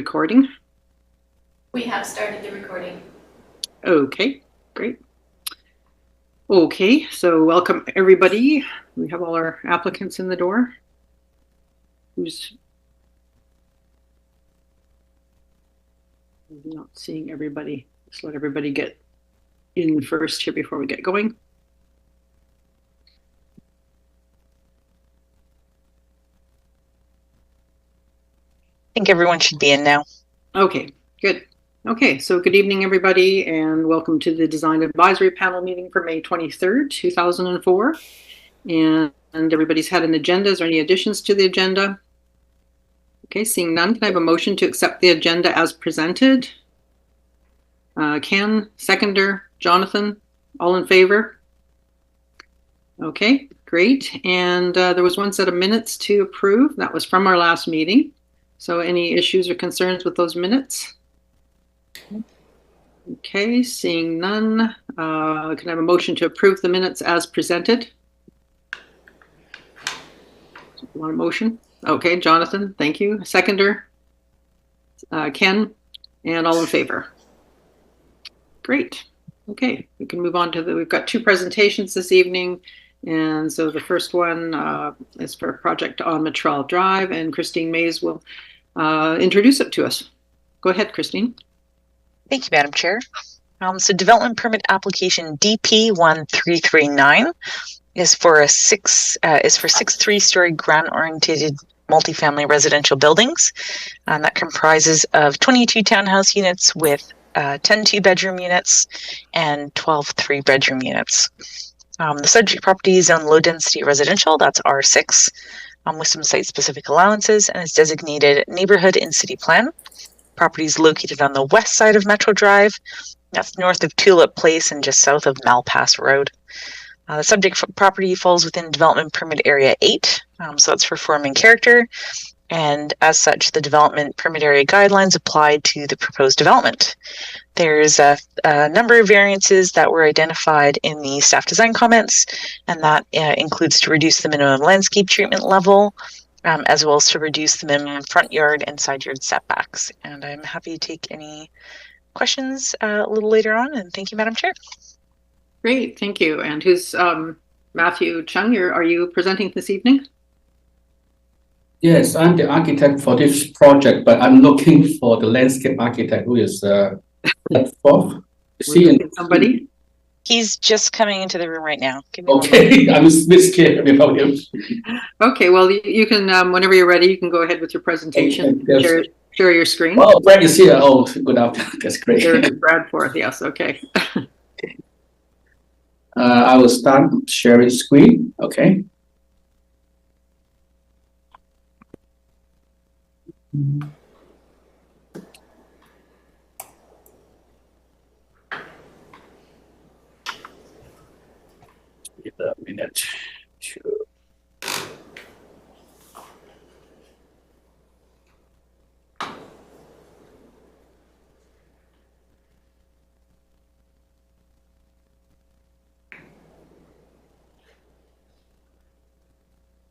Recording. We have started the recording. Okay, great. Okay, so welcome everybody. We have all our applicants in the door. Who's not seeing everybody? Just let everybody get in first here before we get going. I think everyone should be in now. Okay, good. Okay, so good evening, everybody, and welcome to the Design Advisory Panel meeting for May 23rd, 2004. And everybody's had an agenda. Is there any additions to the agenda? Okay, seeing none, can I have a motion to accept the agenda as presented? Ken, seconder, Jonathan, all in favor? Okay, great. And there was one set of minutes to approve. That was from our last meeting. So any issues or concerns with those minutes? Okay, seeing none, can I have a motion to approve the minutes as presented? You want a motion? Okay, Jonathan, thank you. Seconder, Ken, and all in favor. Great. Okay, we can move on to we've got two presentations this evening. And so the first one is for a project on Metral Drive, and Christine Mays will introduce it to us. Go ahead, Christine. Thank you, Madam Chair. So development permit application DP1339 is for six 3-story ground-oriented multifamily residential buildings. That comprises of 22 townhouse units with 10 2-bedroom units and 12 3-bedroom units. The subject property is on low-density residential, that's R6, with some site-specific allowances, and is designated neighborhood in city plan. Property is located on the west side of Metro Drive. That's north of Tulip Place and just south of Malpass Road. The subject property falls within Development Permit Area 8, so that's for form and character. And as such, the Development Permit Area guidelines apply to the proposed development. There's a number of variances that were identified in the staff design comments, and that includes to reduce the minimum landscape treatment level, as well as to reduce the minimum front yard and side yard setbacks. And I'm happy to take any questions a little later on, and thank you, Madam Chair. Great, thank you. And who's Matthew Chung? Are you presenting this evening? Yes, I'm the architect for this project, but I'm looking for the landscape architect who is fourth. Somebody? He's just coming into the room right now. Okay, I'm a bit scared about him. Okay, well, you can, whenever you're ready, you can go ahead with your presentation. Okay, share your screen. Oh, Brad is here. Oh, good afternoon. That's great. There is Brad Forth, yes, okay. I will start sharing screen. Okay. Give a minute to.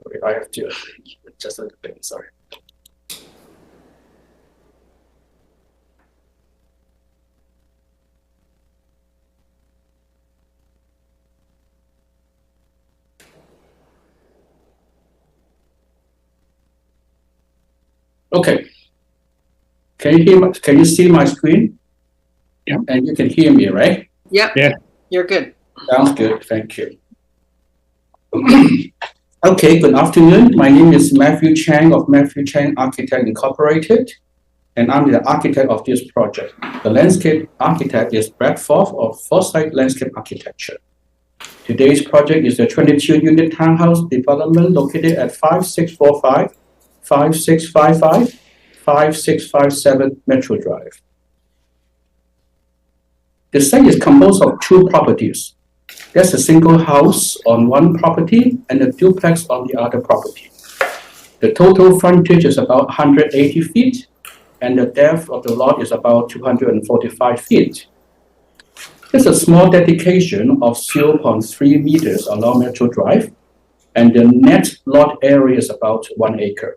Okay, I have to just a little bit. Sorry. Okay. Can you see my screen? Yeah. And you can hear me, right? Yep. Yeah. You're good. Sounds good. Thank you. Okay, good afternoon. My name is Matthew Chang of Matthew Chang Architect Incorporated, and I'm the architect of this project. The landscape architect is Brad Forth of Foresight Landscape Architecture. Today's project is a 22-unit townhouse development located at 5645, 5655, 5657 Metro Drive. The site is composed of two properties. There's a single house on one property and a duplex on the other property. The total frontage is about 180 feet, and the depth of the lot is about 245 feet. There's a small dedication of 0.3 meters along Metro Drive, and the net lot area is about 1 acre.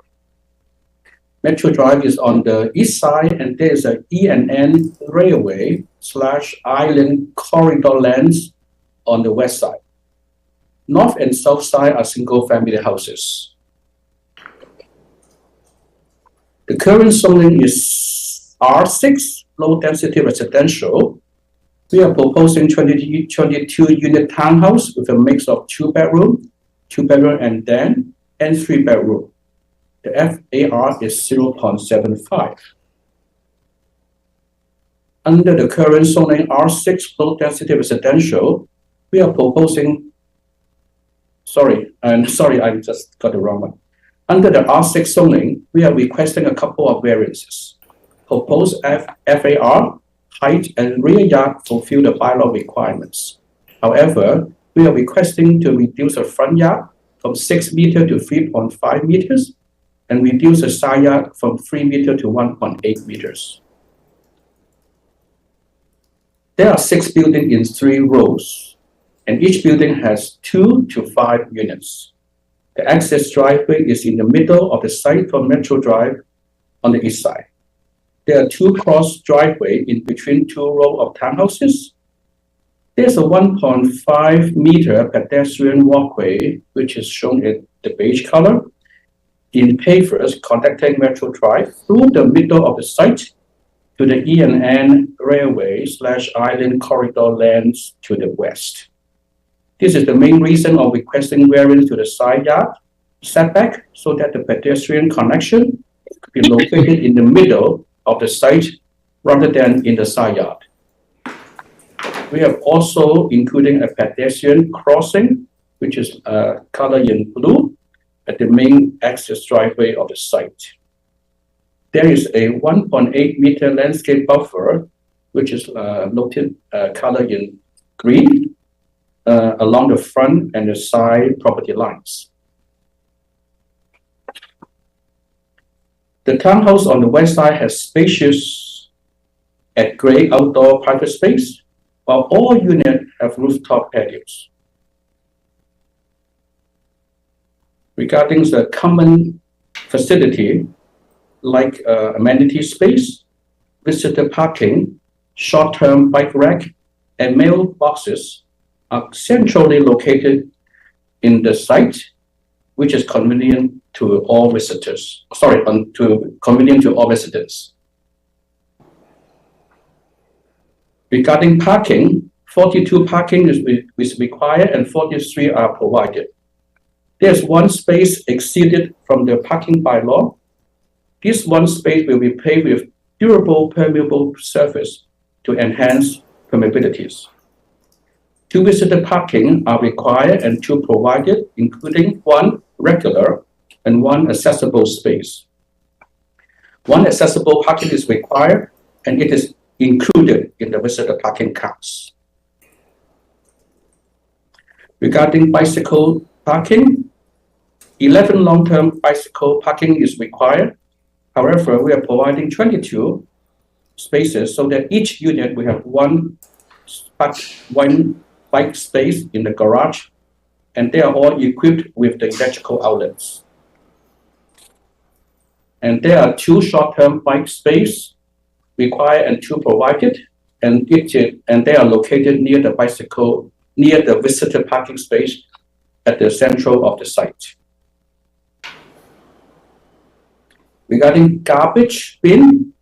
Metro Drive is on the east side, and there is a E&N Railway / Island Corridor lands on the west side. North and south side are single-family houses. The current zoning is R6, low-density residential. We are proposing 22-unit townhouse with a mix of two-bedroom, and den, and three-bedroom. The FAR is 0.75. Under the current zoning R6 low-density residential, we are proposing. I just got the wrong one. Under the R6 zoning, we are requesting a couple of variances. Proposed FAR, height, and rear yard fulfill the bylaw requirements. However, we are requesting to reduce the front yard from 6 meters to 3.5 meters and reduce the side yard from 3 meters to 1.8 meters. There are 6 buildings in 3 rows, and each building has 2 to 5 units. The access driveway is in the middle of the site from Metro Drive on the east side. There are 2 cross driveways in between 2 rows of townhouses. There's a 1.5 meter pedestrian walkway, which is shown in the beige color, in pavers connecting Metro Drive through the middle of the site to the E&N Railway / Island Corridor lands to the west. This is the main reason of requesting variance to the side yard setback so that the pedestrian connection could be located in the middle of the site rather than in the side yard. We have also including a pedestrian crossing, which is colored in blue, at the main access driveway of the site. There is a 1.8 meter landscape buffer, which is noted colored in green, along the front and the side property lines. The townhouse on the west side has spacious at grade outdoor private space, while all units have rooftop patios. Regarding the common facility, like amenity space, visitor parking, short-term bike rack, and mailboxes are centrally located in the site, which is convenient to all visitors. Convenient to all residents. Regarding parking, 42 parking is required and 43 are provided. There's 1 space exceeded from the parking bylaw. This 1 space will be paved with durable permeable surface to enhance permeabilities. 2 visitor parking are required and 2 provided, including 1 regular and 1 accessible space. 1 accessible parking is required and it is included in the visitor parking counts. Regarding bicycle parking, 11 long-term bicycle parking is required. However, we are providing 22 spaces so that each unit will have one bike space in the garage, and they are all equipped with the electrical outlets. And there are 2 short-term bike space required and 2 provided, and they are located near the visitor parking space at the central of the site. Regarding garbage bin,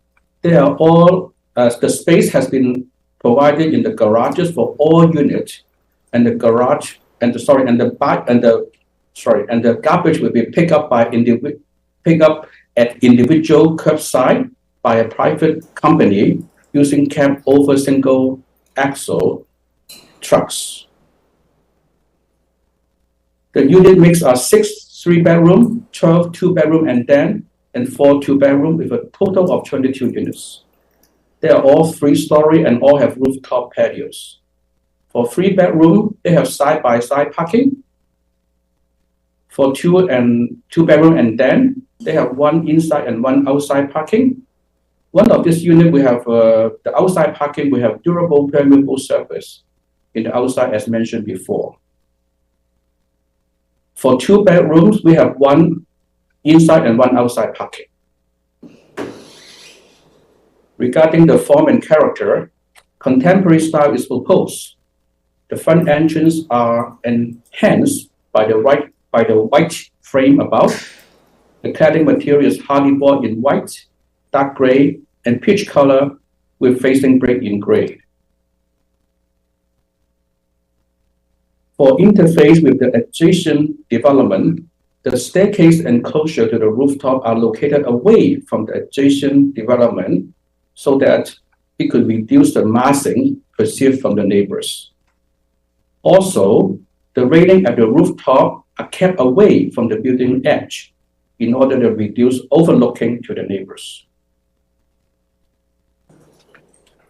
they are all the space has been provided in the garages for all units, and the garage and the garbage will be picked up at individual curbside by a private company using cab over single axle trucks. The unit mix are 6 3-bedroom, 12 2-bedroom and den, and 4 2-bedroom with a total of 22 units. They are all 3-story and all have rooftop patios. For 3-bedroom, they have side-by-side parking. For 2-bedroom and den, they have 1 inside and 1 outside parking. One of this unit, we have the outside parking, we have durable permeable surface in the outside as mentioned before. For 2 bedrooms, we have 1 inside and 1 outside parking. Regarding the form and character, contemporary style is proposed. The front entrance are enhanced by the white frame above. The cladding material is hardy board in white, dark gray, and peach color with facing brick in gray. For interface with the adjacent development, the staircase enclosure to the rooftop are located away from the adjacent development so that it could reduce the massing perceived from the neighbors. Also, the railing at the rooftop are kept away from the building edge in order to reduce overlooking to the neighbors.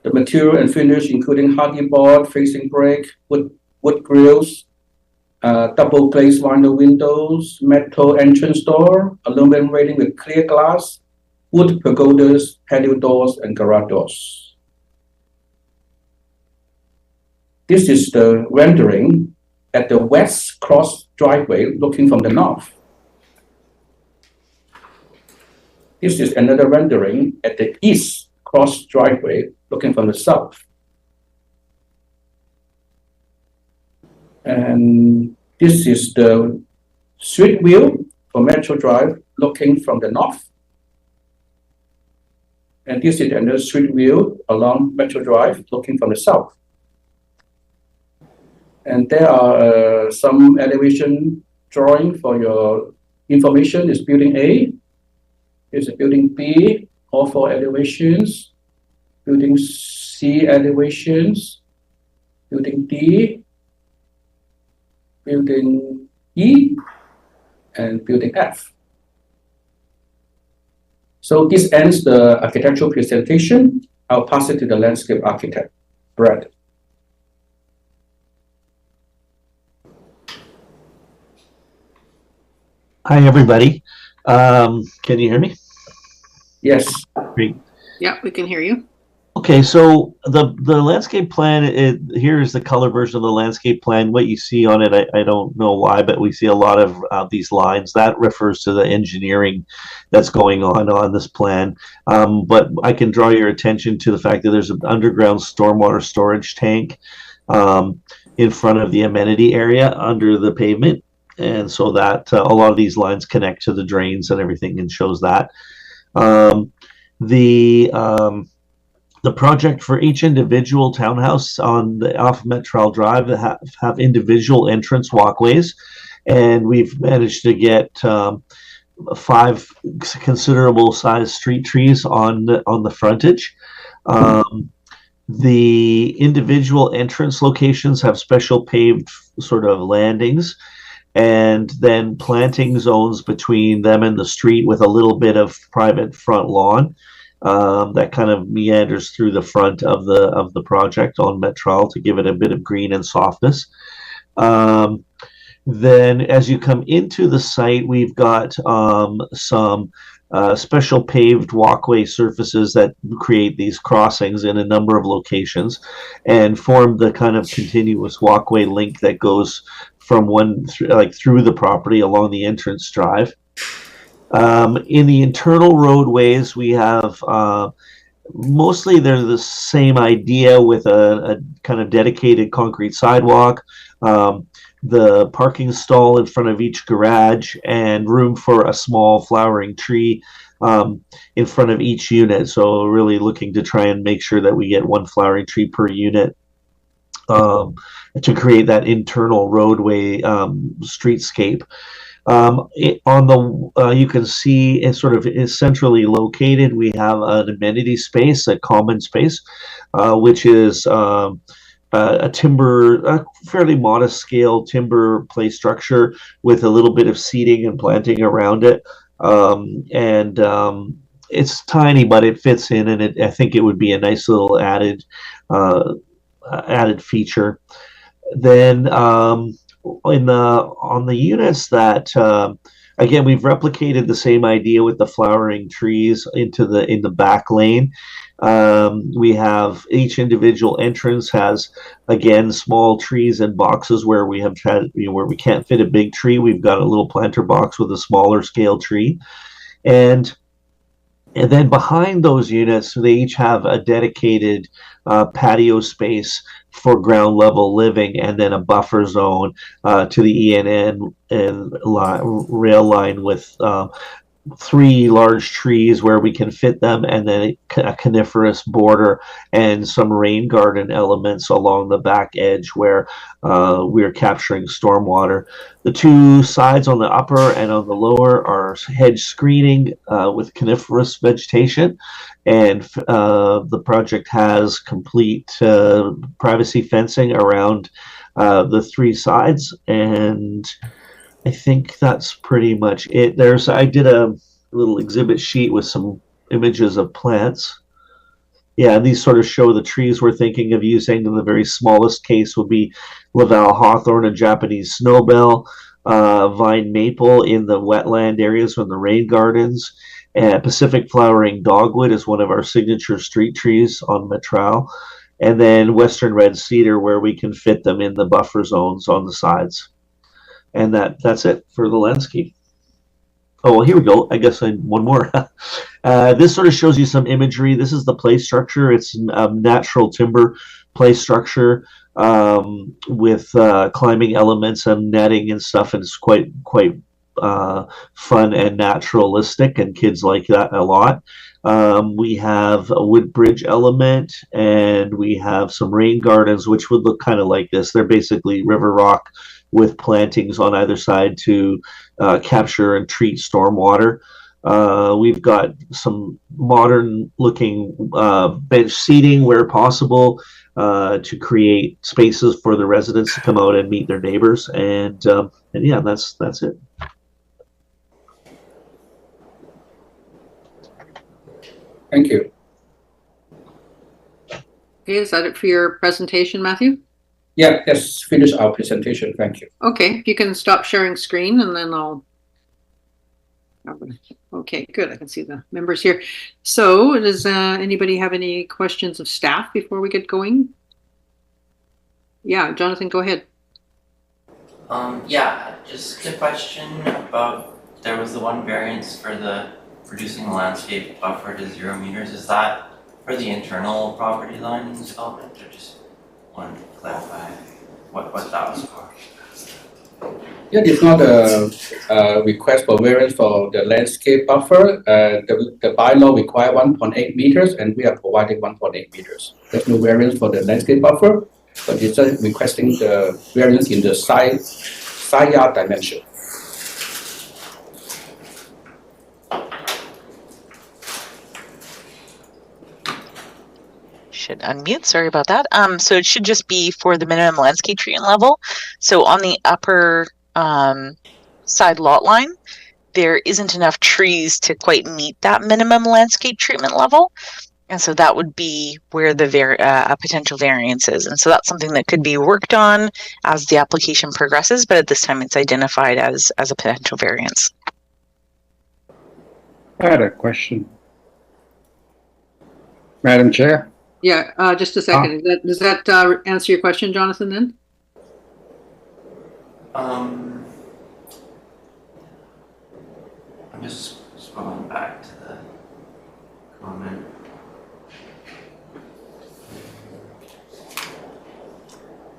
The material and finish including hardy board, facing brick, wood grills, double glazed vinyl windows, metal entrance door, aluminum railing with clear glass, wood pergolas, patio doors, and garage doors. This is the rendering at the west cross driveway looking from the north. This is another rendering at the east cross driveway looking from the south. And this is the street view for Metro Drive looking from the north. And this is another street view along Metro Drive looking from the south. And there are some elevation drawing for your information. Is building A, is building B, all four elevations, building C elevations, building D, building E, and building F. So this ends the architectural presentation. I'll pass it to the landscape architect, Brad. Hi, everybody. Can you hear me? Yes. Great. Yeah, we can hear you. Okay, so the landscape plan, here is the color version of the landscape plan. What you see on it, I don't know why, but we see a lot of these lines. That refers to the engineering that's going on this plan. But I can draw your attention to the fact that there's an underground stormwater storage tank in front of the amenity area under the pavement. And so that a lot of these lines connect to the drains and everything and shows that. The project for each individual townhouse off Metral Drive have individual entrance walkways, and we've managed to get 5 considerable size street trees on the frontage. The individual entrance locations have special paved sort of landings, and then planting zones between them and the street with a little bit of private front lawn that kind of meanders through the front of the project on Metral to give it a bit of green and softness. Then as you come into the site, we've got some special paved walkway surfaces that create these crossings in a number of locations and form the kind of continuous walkway link that goes from through the property along the entrance drive. In the internal roadways, we have mostly they're the same idea with a kind of dedicated concrete sidewalk, the parking stall in front of each garage, and room for a small flowering tree in front of each unit. So really looking to try and make sure that we get 1 flowering tree per unit to create that internal roadway streetscape. You can see it sort of is centrally located. We have an amenity space, a common space, which is a fairly modest scale timber play structure with a little bit of seating and planting around it. It's tiny, but it fits in, and I think it would be a nice little added feature. Then on the units that again, we've replicated the same idea with the flowering trees in the back lane. We have each individual entrance has again small trees and boxes where we have where we can't fit a big tree. We've got a little planter box with a smaller scale tree, and And then behind those units, they each have a dedicated patio space for ground level living, and then a buffer zone to the ENN and rail line with 3 large trees where we can fit them, and then a coniferous border and some rain garden elements along the back edge where we're capturing stormwater. The 2 sides on the upper and on the lower are hedge screening with coniferous vegetation, and the project has complete privacy fencing around the 3 sides, and I think that's pretty much it. I did a little exhibit sheet with some images of plants. Yeah, and these sort of show the trees we're thinking of using. In the very smallest case would be Laval hawthorn, a Japanese snowbell, vine maple in the wetland areas from the rain gardens, and Pacific flowering dogwood is one of our signature street trees on Metral, and then western red cedar where we can fit them in the buffer zones on the sides. And that's it for the landscape. Oh, well, here we go. I guess one more. This sort of shows you some imagery. This is the play structure. It's natural timber play structure with climbing elements and netting and stuff. And it's quite fun and naturalistic, and kids like that a lot. We have a wood bridge element, and we have some rain gardens, which would look kind of like this. They're basically river rock with plantings on either side to capture and treat stormwater. We've got some modern looking bench seating where possible to create spaces for the residents to come out and meet their neighbors. And yeah, that's it. Thank you. Okay, is that it for your presentation, Matthew? Yeah, let's finish our presentation. Thank you. Okay, if you can stop sharing screen, and then I'll. Okay, good. I can see the members here. So does anybody have any questions of staff before we get going? Yeah, Jonathan, go ahead. Yeah, just a question about, there was the one variance for the reducing the landscape buffer to 0 meters. Is that for the internal property line development, or just wanted to clarify what that was for? Yeah, it's not a request for variance for the landscape buffer. The bylaw require 1.8 meters, and we are providing 1.8 meters. There's no variance for the landscape buffer, but it's just requesting the variance in the side yard dimension. Should unmute, sorry about that. So it should just be for the minimum landscape treatment level. So on the upper side lot line, there isn't enough trees to quite meet that minimum landscape treatment level. And so that would be where the a potential variance is. And so that's something that could be worked on as the application progresses, but at this time it's identified as a potential variance. I had a question. Madam Chair? Yeah, just a second. Does that answer your question, Jonathan, then? I'm just scrolling back to the comment.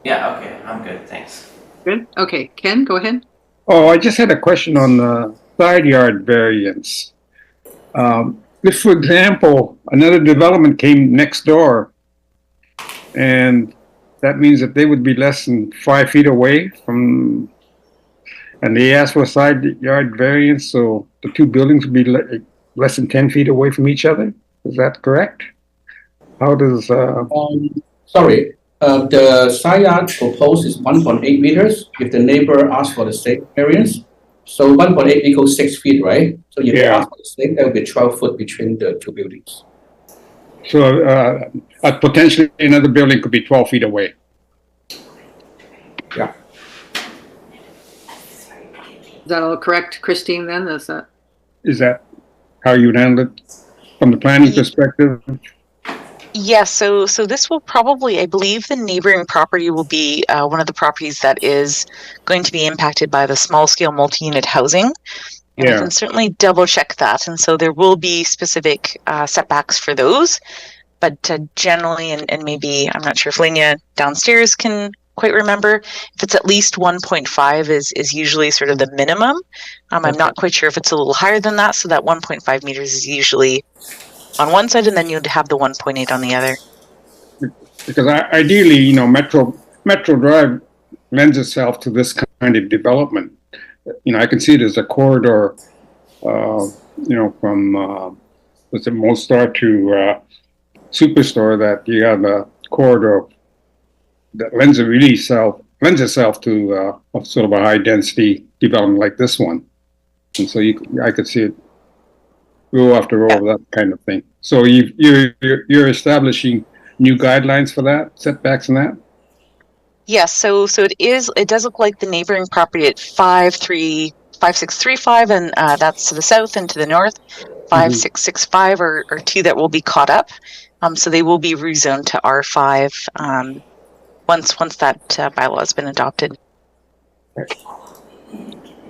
Yeah, okay, I'm good, thanks. Good. Okay, Ken, go ahead. Oh, I just had a question on the side yard variance. If, for example, another development came next door, and that means that they would be less than 5 feet away from, and they asked for a side yard variance, so the 2 buildings would be less than 10 feet away from each other. Is that correct? How does... Sorry, the side yard proposed is 1.8 meters if the neighbor asks for the same variance. So 1.8 equals 6 feet, right? So if you ask for the same, there will be 12 foot between the 2 buildings. So potentially another building could be 12 feet away. Yeah. Is that all correct, Christine, then? Is that how you would handle it from the planning perspective? Yes, so this will probably, I believe the neighboring property will be one of the properties that is going to be impacted by the small scale multi-unit housing. And I Yeah. can certainly double check that. And so there will be specific setbacks for those. But generally, and maybe, I'm not sure if Lenia downstairs can quite remember, if it's at least 1.5 is usually sort of the minimum. I'm not quite sure if it's a little higher than that. So that 1.5 meters is usually on one side, and then you'd have the 1.8 on the other. Because ideally, you know, Metro Drive lends itself to this kind of development. You know, I can see it as a corridor, you know, from was it Mostar to Superstore, that you have a corridor that lends itself to sort of a high density development like this one, and so I could see it row after row of that kind of thing. So you're establishing new guidelines for that, setbacks and that? Yes, so it does look like the neighboring property at 5635, and that's to the south, and to the north 5665 are two that will be caught up. So they will be rezoned to R5 once that bylaw has been adopted.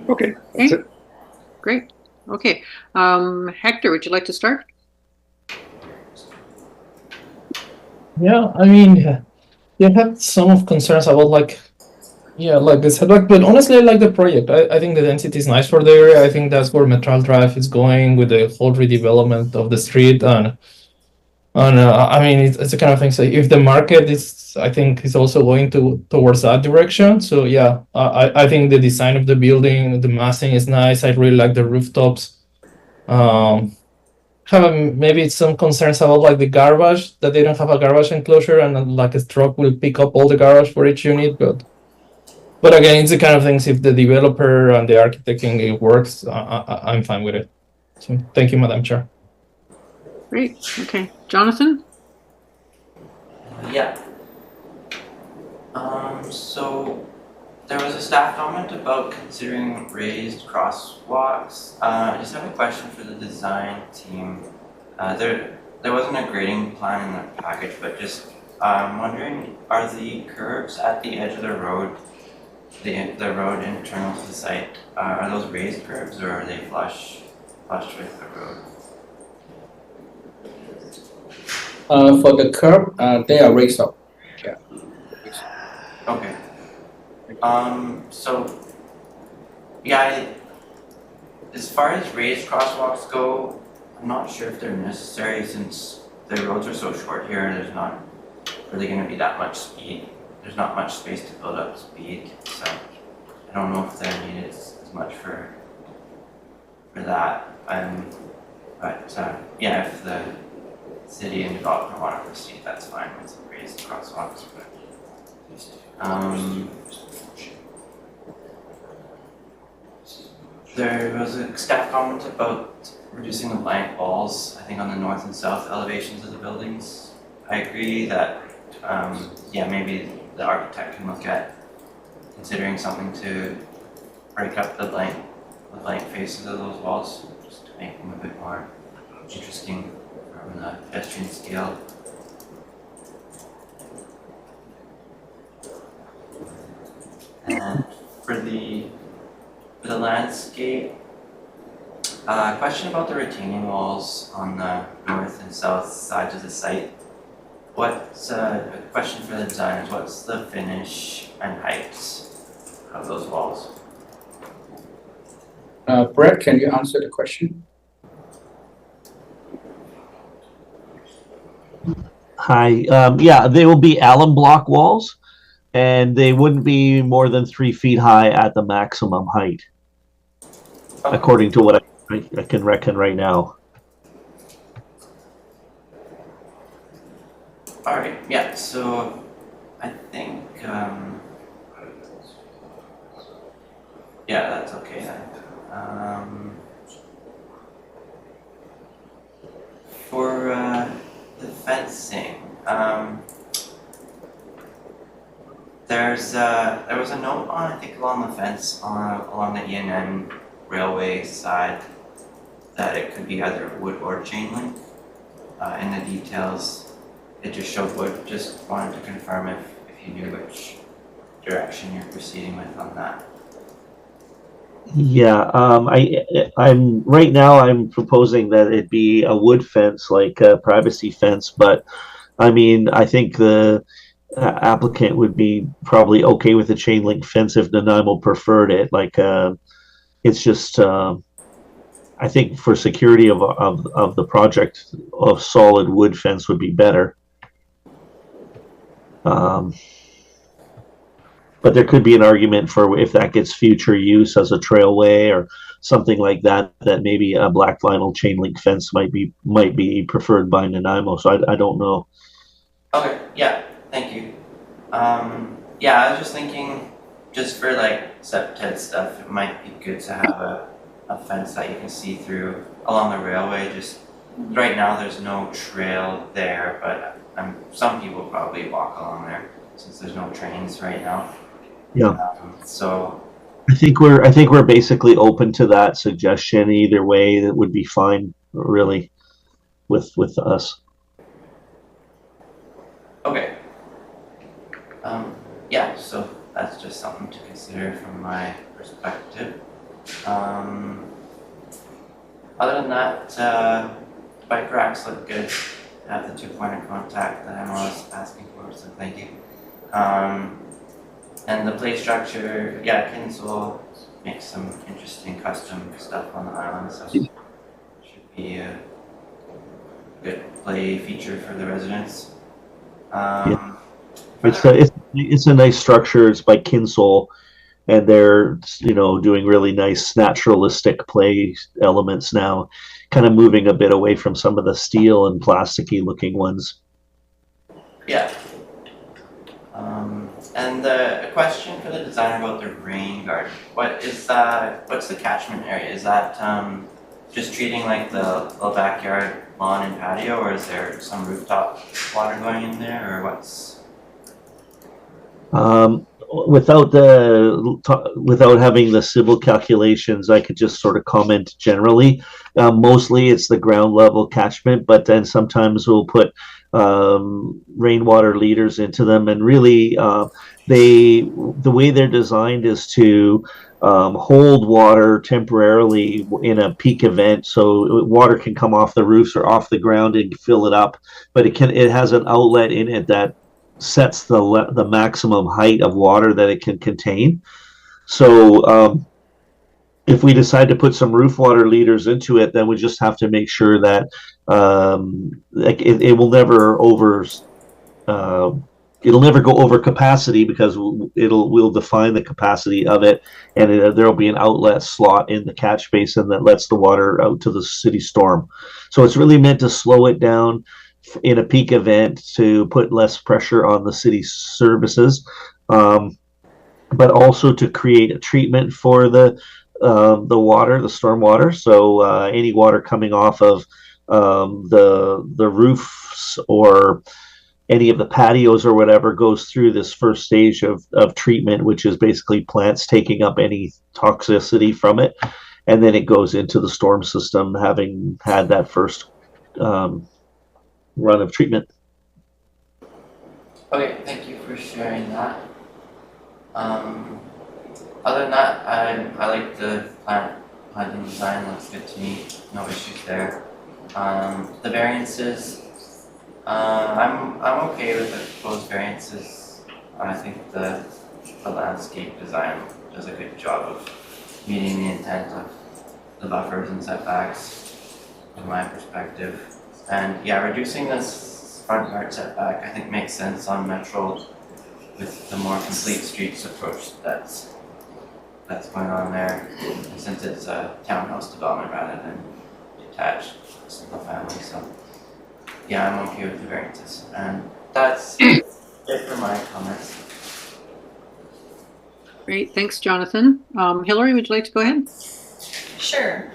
Okay, that's it. Great. Okay. Hector, would you like to start? Yeah, I mean, you had some of concerns about like the setback, but honestly, I like the project. I think the density is nice for the area. I think that's where Metro Drive is going with the whole redevelopment of the street, and I mean, it's the kind of thing. So if the market is, I think, is also going towards that direction. So yeah, I think the design of the building, the massing is nice. I really like the rooftops. Have maybe some concerns about like the garbage, that they don't have a garbage enclosure, and like a truck will pick up all the garbage for each unit. But again, it's the kind of things, if the developer and the architect think it works, I'm fine with it. So thank you, Madam Chair. Great. Okay. Jonathan? Yeah. So there was a staff comment about considering raised crosswalks. I just have a question for the design team. There wasn't a grading plan in the package, but just I'm wondering, are the curbs at the edge of the road, the road internal to the site, are those raised curbs, or are they flush with the road? For the curb, they are raised up. Yeah. Okay. So, yeah, as far as raised crosswalks go, I'm not sure if they're necessary, since the roads are so short here. There's not really going to be that much speed. There's not much space to build up speed, so I don't know if they're needed as much for that. But yeah, if the city and developer want to proceed, that's fine with raised crosswalks. But there was a staff comment about reducing the blank walls, I think on the north and south elevations of the buildings. I agree that, yeah, maybe the architect can look at considering something to break up the blank faces of those walls, just to make them a bit more interesting from the pedestrian scale. And for the landscape, question about the retaining walls on the north and south sides of the site. What's a question for the designers? What's the finish and height of those walls? Brett, can you answer the question? Hi. Yeah, they will be alum block walls, and they wouldn't be more than 3 feet high at the maximum height, Okay. according to what I can reckon right now. All right. Yeah. So I think yeah, that's okay then. For the fencing, there was a note on, I think, along the fence along the ENN railway side that it could be either wood or chain link. In the details, it just showed wood. Just wanted to confirm if you knew which direction you're proceeding with on that. Yeah, I'm right now. I'm proposing that it be a wood fence, like a privacy fence. But I mean, I think the applicant would be probably okay with a chain link fence if Nanaimo preferred it. Like, it's just, I think for security of the project, a solid wood fence would be better. But there could be an argument for if that gets future use as a trailway or something like that, that maybe a black vinyl chain link fence might be preferred by Nanaimo. So I don't know. Okay, yeah, thank you. Yeah, I was just thinking, just for like septet stuff, it might be good to have a fence that you can see through along the railway. Just right now, there's no trail there, but some people probably walk along there since there's no trains right now. Yeah. So I think we're basically open to that suggestion. Either way, that would be fine, really, with us. okay. Yeah, so that's just something to consider from my perspective. Other than that, bike racks look good. I have the 2-point of contact that Emma was asking for, so thank you. And the plate structure, yeah, Kinsel makes some interesting custom stuff on the island, so it should be a good play feature for the residents. It's a nice structure. It's by Kinsol, and they're doing really nice naturalistic play elements now, kind of moving a bit away from some of the steel and plasticky looking ones. Yeah. And a question for the designer about the rain garden. What's the catchment area? Is that just treating like the little backyard lawn and patio, or is there some rooftop water going in there, or what's? Without having the civil calculations, I could just sort of comment generally. Mostly it's the ground level catchment, but then sometimes we'll put rainwater leaders into them, and really the way they're designed is to hold water temporarily in a peak event, so water can come off the roofs or off the ground and fill it up, but it has an outlet in it that sets the maximum height of water that it can contain. So if we decide to put some roof water leaders into it, then we just have to make sure that it will never it'll never go over capacity, because we'll define the capacity of it, and there'll be an outlet slot in the catch basin that lets the water out to the city storm. So it's really meant to slow it down in a peak event to put less pressure on the city services, but also to create a treatment for the water, the storm water. So any water coming off of the roofs or any of the patios or whatever goes through this first stage of treatment, which is basically plants taking up any toxicity from it, and then it goes into the storm system, having had that first run of treatment. Okay, thank you for sharing that. Other than that, I like the planting design. Looks good to me. No issues there. The variances, I'm okay with the proposed variances. I think the landscape design does a good job of meeting the intent of the buffers and setbacks, from my perspective. And yeah, reducing this front yard setback I think makes sense on Metro with the more complete streets approach that's going on there, since it's a townhouse development rather than detached single family. So yeah, I'm okay with the variances, and that's it for my comments. Great, thanks, Jonathan. Hillary, would you like to go ahead? Sure.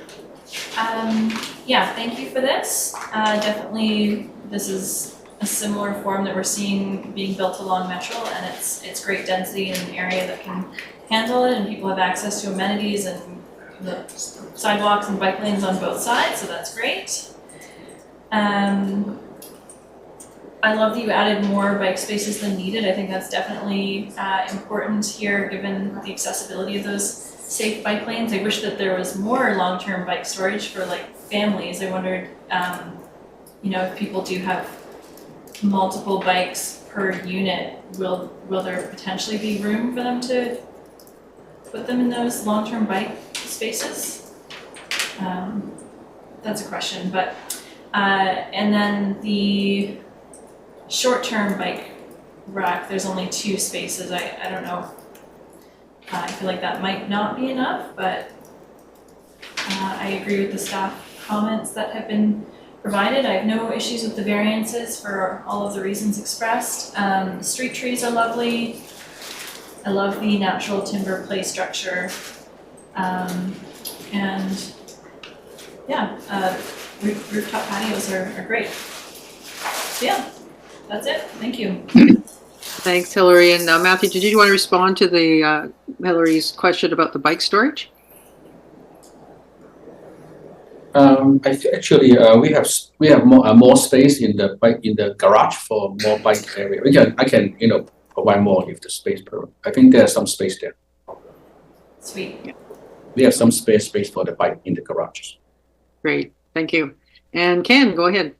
Yeah, thank you for this. Definitely, this is a similar form that we're seeing being built along Metro, and it's great density in an area that can handle it, and people have access to amenities and the sidewalks and bike lanes on both sides, so that's great. I love that you added more bike spaces than needed. I think that's definitely important here, given the accessibility of those safe bike lanes. I wish that there was more long-term bike storage for like families. I wondered, if people do have multiple bikes per unit, will there potentially be room for them to put them in those long-term bike spaces? That's a question, but and then the short-term bike rack, there's only 2 spaces. I don't know. I feel like that might not be enough, but I agree with the staff comments that have been provided. I have no issues with the variances for all of the reasons expressed. The street trees are lovely. I love the natural timber play structure. And yeah, rooftop patios are great. So yeah, that's it. Thank you. Thanks, Hillary. And Matthew, did you want to respond to the Hillary's question about the bike storage? Actually, we have more space in the garage for more bike area. I can provide more if the space. I think there's some space there. Sweet. We have some space for the bike in the garage. Great, thank you. And Ken, go ahead.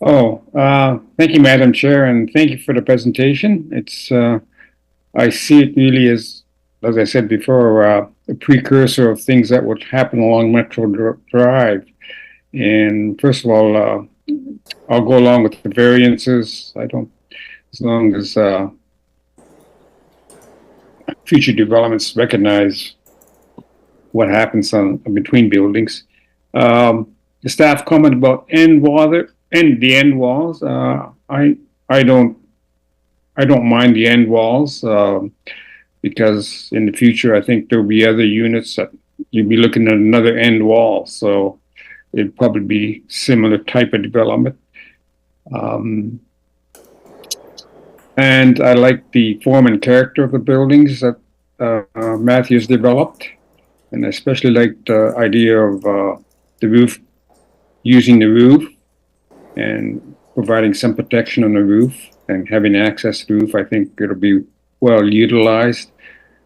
Thank you, Madam Chair, and thank you for the presentation. It's I see it really as I said before, a precursor of things that would happen along Metro Drive. And first of all, I'll go along with the variances. As long as future developments recognize what happens between buildings. The staff comment about the end walls. I don't mind the end walls because in the future I think there'll be other units that you'll be looking at another end wall, so it'd probably be similar type of development. And I like the form and character of the buildings that Matthew's developed, and I especially like the idea of the roof, using the roof and providing some protection on the roof and having access to the roof. I think it'll be well utilized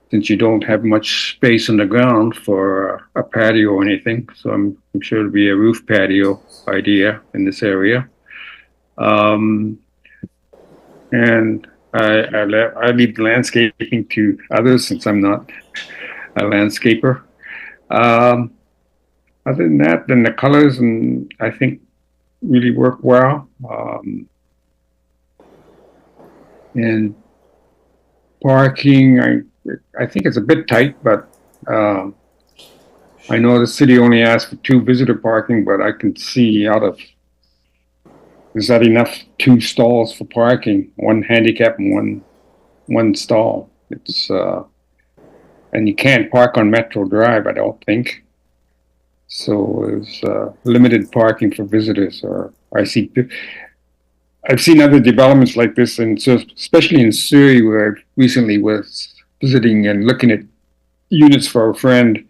since you don't have much space on the ground for a patio or anything. So I'm sure it'll be a roof patio idea in this area. And I leave the landscaping to others since I'm not a landscaper. Other than that, then the colors and I think really work well. And parking, I think it's a bit tight, but I know the city only asked for 2 visitor parking, but I can see is that enough 2 stalls for parking, 1 handicap and one stall. It's and you can't park on Metro Drive, I don't think. So there's limited parking for visitors. Or I've seen other developments like this, and so especially in Surrey, where I recently was visiting and looking at units for a friend,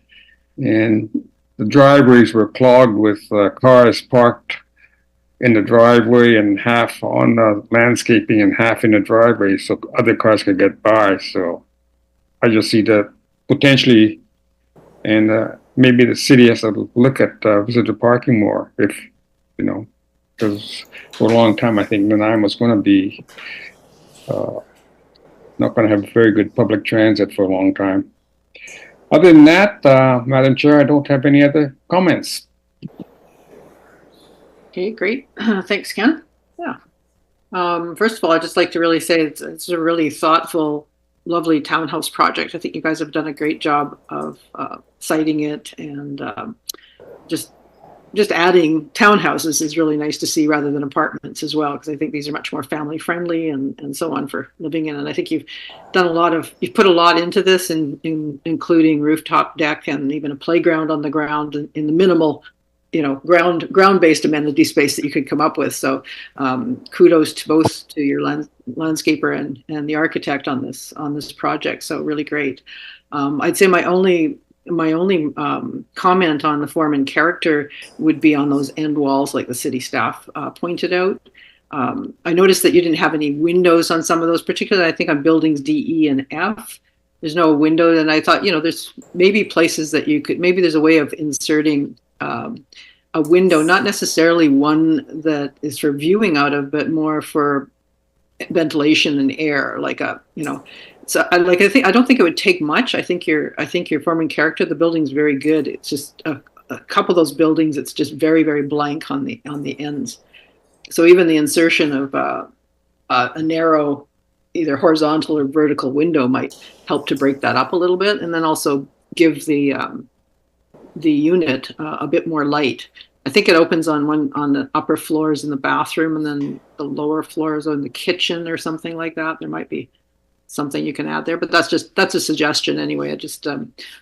and the driveways were clogged with cars parked in the driveway and half on the landscaping and half in the driveway, so other cars could get by. So I just see that potentially, and maybe the city has to look at visitor parking more, if because for a long time I think Nanaimo was going to be not going to have very good public transit for a long time. Other than that, Madam Chair, I don't have any other comments. Okay, great. Thanks, Ken. Yeah. First of all, I'd just like to really say it's a really thoughtful, lovely townhouse project. I think you guys have done a great job of citing it, and just adding townhouses is really nice to see rather than apartments as well, because I think these are much more family friendly and so on for living in. And I think you've put a lot into this, including rooftop deck and even a playground on the ground in the minimal, ground-based amenity space that you could come up with. So kudos to both to your landscaper and the architect on this project. So really great. I'd say my only comment on the form and character would be on those end walls, like the city staff pointed out. I noticed that you didn't have any windows on some of those, particularly I think on buildings D, E, and F. There's no window, and I thought, there's maybe places that maybe there's a way of inserting a window, not necessarily one that is for viewing out of, but more for ventilation and air, like So I don't think it would take much. I think you're forming character. The building's very good. It's just a couple of those buildings. It's just very, very blank on the ends. So even the insertion of a narrow, either horizontal or vertical window might help to break that up a little bit, and then also give the unit a bit more light. I think it opens on the upper floors in the bathroom, and then the lower floors on the kitchen or something like that. There might be something you can add there, but that's a suggestion anyway.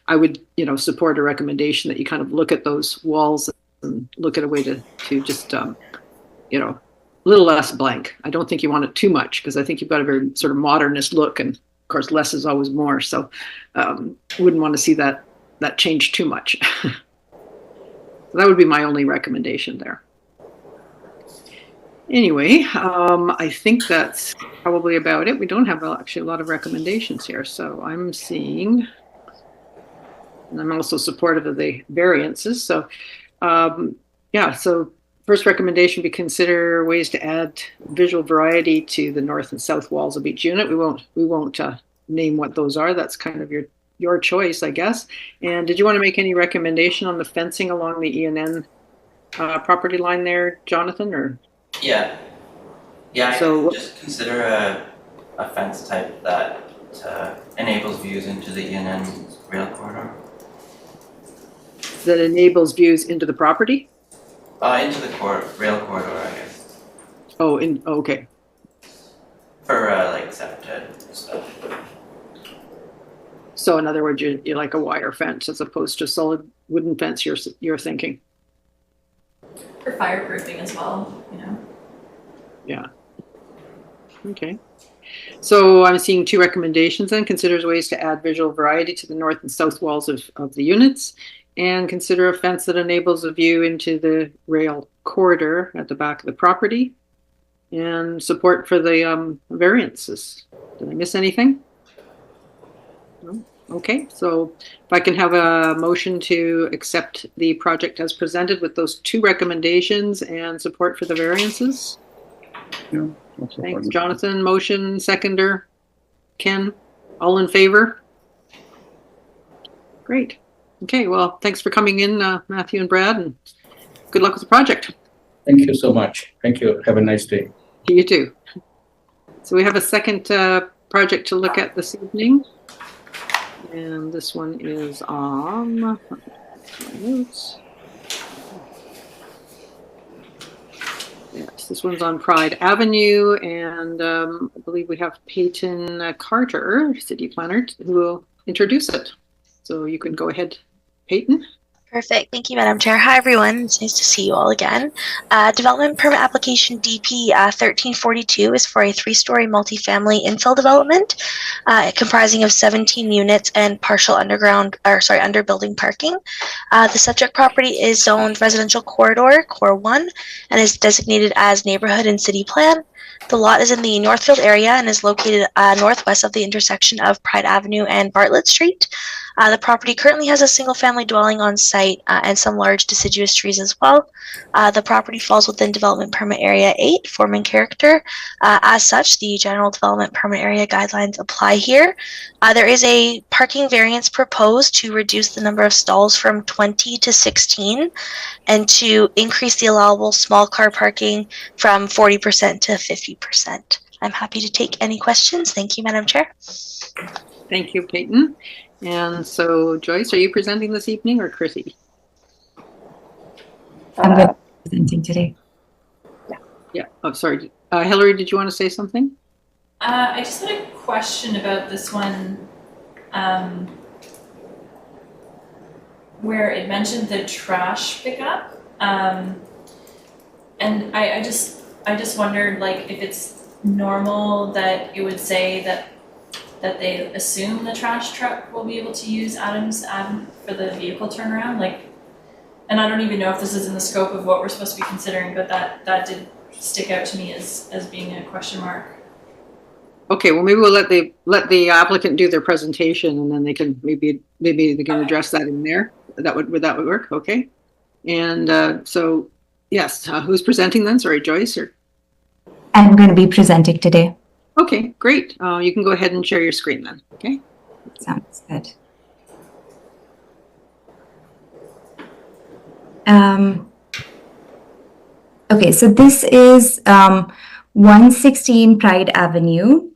I would support a recommendation that you kind of look at those walls and look at a way to just a little less blank. I don't think you want it too much, because I think you've got a very sort of modernist look, and of course less is always more. So wouldn't want to see that change too much. So that would be my only recommendation there. Anyway, I think that's probably about it. We don't have actually a lot of recommendations here, so I'm seeing, and I'm also supportive of the variances. So so first recommendation, we consider ways to add visual variety to the north and south walls of each unit. We won't name what those are. That's kind of your choice, I guess. And did you want to make any recommendation on the fencing along the E&N property line there, Jonathan? Or Yeah, so I just consider a fence type that enables views into the E&N rail corridor. That enables views into the property? Into the rail corridor, I guess. Okay. For like septic stuff. So in other words, you're like a wire fence as opposed to solid wooden fence. You're thinking. For fireproofing as well, Yeah. Okay. So I'm seeing two recommendations then. Considers ways to add visual variety to the north and south walls of the units, and consider a fence that enables a view into the rail corridor at the back of the property, and support for the variances. Did I miss anything? No? Okay, so if I can have a motion to accept the project as presented with those two recommendations and support for the variances. Yeah, Thanks, Jonathan. Motion, seconder. Ken, all in favor? Great. Okay, well, thanks for coming in, Matthew and Brad, and good luck with the project. Thank you so much. Thank you. Have a nice day. You too. So we have a second project to look at this evening. And this one is on my notes. Yes, this one's on Pride Avenue, and I believe we have Peyton Carter, city planner, who will introduce it. So you can go ahead, Peyton. Perfect. Thank you, Madam Chair. Hi, everyone. It's nice to see you all again. Development permit application DP 1342 is for a 3-story multifamily infill development comprising of 17 units and partial underbuilding parking. The subject property is zoned residential corridor, Core 1, and is designated as neighborhood and city plan. The lot is in the Northfield area and is located northwest of the intersection of Pride Avenue and Bartlett Street. The property currently has a single-family dwelling on site and some large deciduous trees as well. The property falls within Development Permit Area 8, forming character. As such, the General Development Permit Area guidelines apply here. There is a parking variance proposed to reduce the number of stalls from 20 to 16 and to increase the allowable small car parking from 40% to 50%. I'm happy to take any questions. Thank you, Madam Chair. Thank you, Peyton. And so, Joyce, are you presenting this evening, or Chrissy? I'm presenting today. Yeah. Oh, sorry. Hillary, did you want to say something? I just had a question about this one, where it mentioned the trash pickup, and I just wondered, like, if it's normal that it would say that they assume the trash truck will be able to use Adams Ave for the vehicle turnaround, like, and I don't even know if this is in the scope of what we're supposed to be considering, but that did stick out to me as being a question mark. Okay, well, maybe we'll let the applicant do their presentation, and then they can maybe they can address that in there. That would work? Okay. And so, yes, who's presenting then? Sorry, Joyce or? I'm going to be presenting today. Okay, great. You can go ahead and share your screen then. Okay. Sounds good. Okay, so this is 116 Pride Avenue.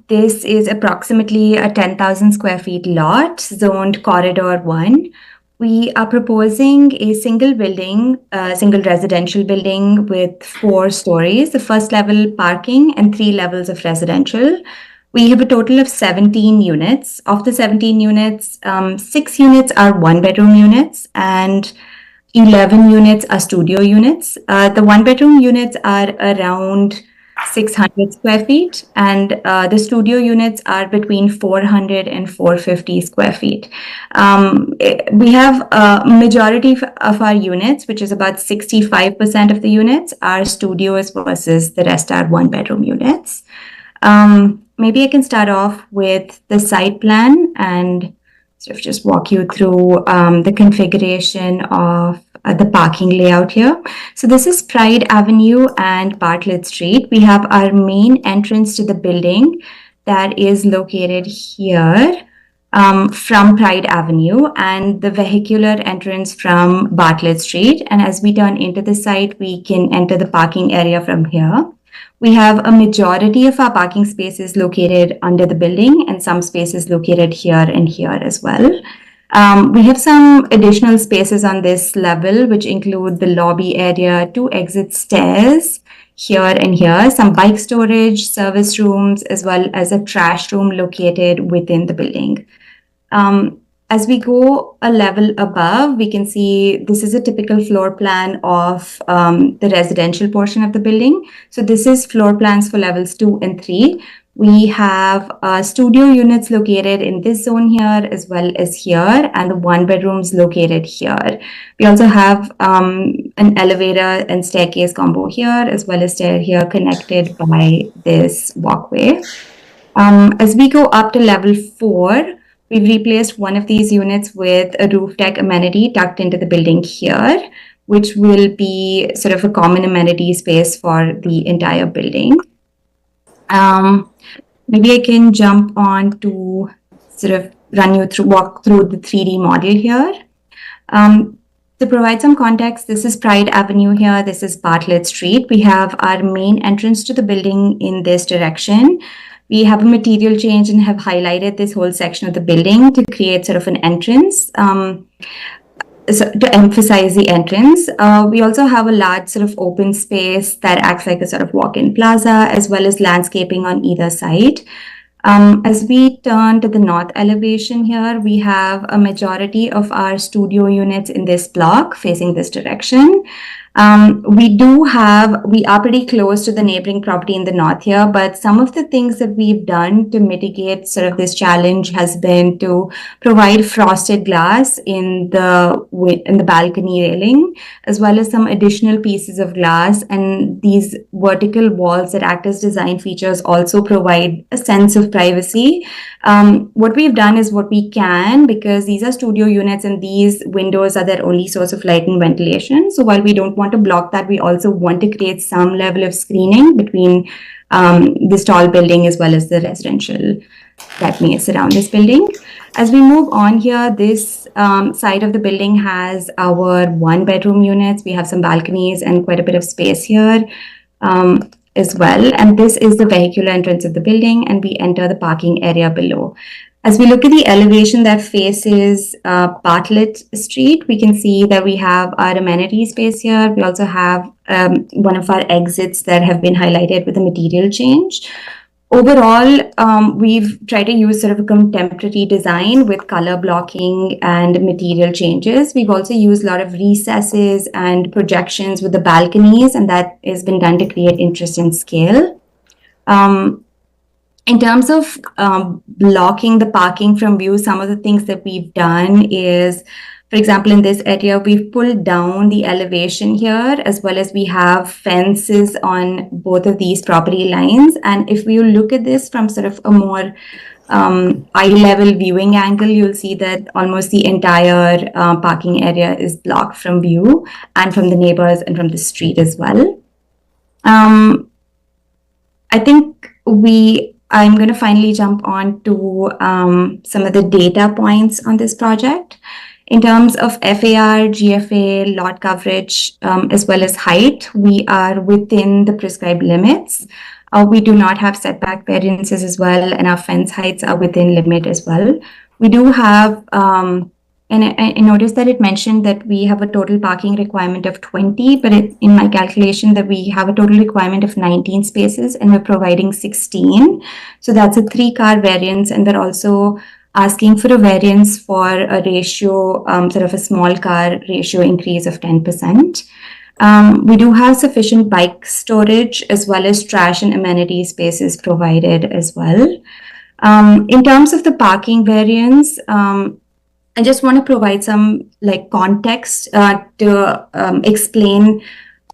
This is approximately a 10,000 square feet lot, zoned Corridor 1. We are proposing a single building, single residential building with 4 stories, the first level parking and 3 levels of residential. We have a total of 17 units. Of the 17 units, 6 units are 1-bedroom units and 11 units are studio units. The 1-bedroom units are around 600 square feet, and the studio units are between 400 and 450 square feet. We have a majority of our units, which is about 65% of the units, are studios versus the rest are 1-bedroom units. Maybe I can start off with the site plan and sort of just walk you through the configuration of the parking layout here. So this is Pride Avenue and Bartlett Street. We have our main entrance to the building that is located here from Pride Avenue, and the vehicular entrance from Bartlett Street. And as we turn into the site, we can enter the parking area from here. We have a majority of our parking spaces located under the building and some spaces located here and here as well. We have some additional spaces on this level, which include the lobby area, 2 exit stairs here and here, some bike storage, service rooms, as well as a trash room located within the building. As we go a level above, we can see this is a typical floor plan of the residential portion of the building. So this is floor plans for levels 2 and 3. We have studio units located in this zone here as well as here, and the 1-bedrooms located here. We also have an elevator and staircase combo here, as well as stair here connected by this walkway. As we go up to level 4, we've replaced one of these units with a roof deck amenity tucked into the building here, which will be sort of a common amenity space for the entire building. Maybe I can jump on to sort of walk through the 3D model here. To provide some context, this is Pride Avenue here, this is Bartlett Street. We have our main entrance to the building in this direction. We have a material change and have highlighted this whole section of the building to create sort of an entrance, to emphasize the entrance. We also have a large sort of open space that acts like a sort of walk-in plaza, as well as landscaping on either side. As we turn to the north elevation here, we have a majority of our studio units in this block facing this direction. We are pretty close to the neighboring property in the north here, but some of the things that we've done to mitigate sort of this challenge has been to provide frosted glass in the balcony railing, as well as some additional pieces of glass. And these vertical walls that act as design features also provide a sense of privacy. What we've done is what we can, because these are studio units and these windows are their only source of light and ventilation. So while we don't want to block that, we also want to create some level of screening between this tall building as well as the residential that may surround this building. As we move on here, this side of the building has our 1-bedroom units. We have some balconies and quite a bit of space here as well. And this is the vehicular entrance of the building, and we enter the parking area below. As we look at the elevation that faces Bartlett Street, we can see that we have our amenity space here. We also have one of our exits that have been highlighted with a material change. Overall, we've tried to use sort of a contemporary design with color blocking and material changes. We've also used a lot of recesses and projections with the balconies, and that has been done to create interest and scale. In terms of blocking the parking from view, some of the things that we've done is For example, in this area, we've pulled down the elevation here, as well as we have fences on both of these property lines. And if we look at this from sort of a more eye level viewing angle, you'll see that almost the entire parking area is blocked from view and from the neighbors and from the street as well. I think I'm going to finally jump on to some of the data points on this project. In terms of FAR, GFA, lot coverage, as well as height, we are within the prescribed limits. We do not have setback variances as well, and our fence heights are within limit as well. We do have, and I noticed that it mentioned that we have a total parking requirement of 20, but in my calculation that we have a total requirement of 19 spaces and we're providing 16. So that's a 3-car variance, and we're also asking for a variance for a ratio, sort of a small car ratio increase of 10%. We do have sufficient bike storage as well as trash and amenity spaces provided as well. In terms of the parking variance, I just want to provide some context to explain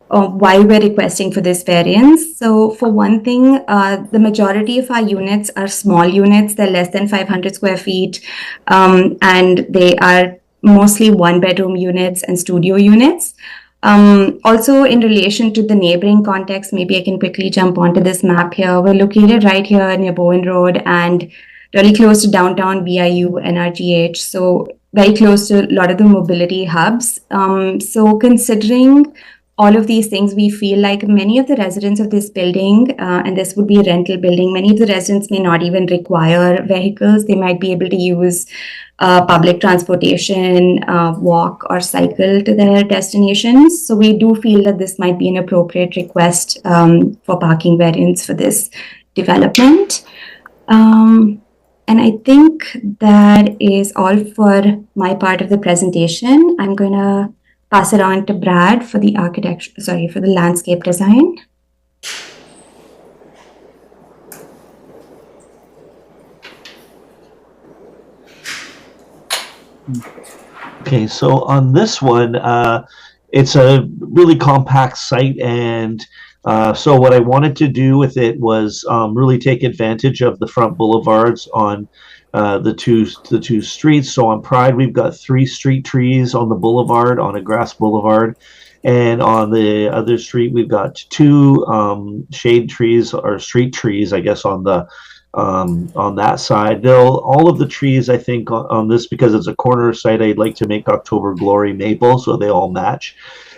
why we're requesting for this variance. So for one thing, the majority of our units are small units. They're less than 500 square feet, and they are mostly 1-bedroom units and studio units. Also, in relation to the neighboring context, maybe I can quickly jump onto this map here. We're located right here near Bowen Road and really close to downtown BIU and RGH, so very close to a lot of the mobility hubs. So considering all of these things, we feel like many of the residents of this building, and this would be a rental building, many of the residents may not even require vehicles. They might be able to use public transportation, walk or cycle to their destinations. So we do feel that this might be an appropriate request for parking variance for this development. And I think that is all for my part of the presentation. I'm going to pass it on to Brad for the for the landscape design. Okay, so on this one, it's a really compact site, and so what I wanted to do with it was really take advantage of the front boulevards on the two streets. So on Pride, we've got 3 street trees on the boulevard, on a grass boulevard, and on the other street we've got 2 shade trees or street trees, I guess, on the on that side. All of the trees, I think, on this, because it's a corner site, I'd like to make October Glory maple so they all match,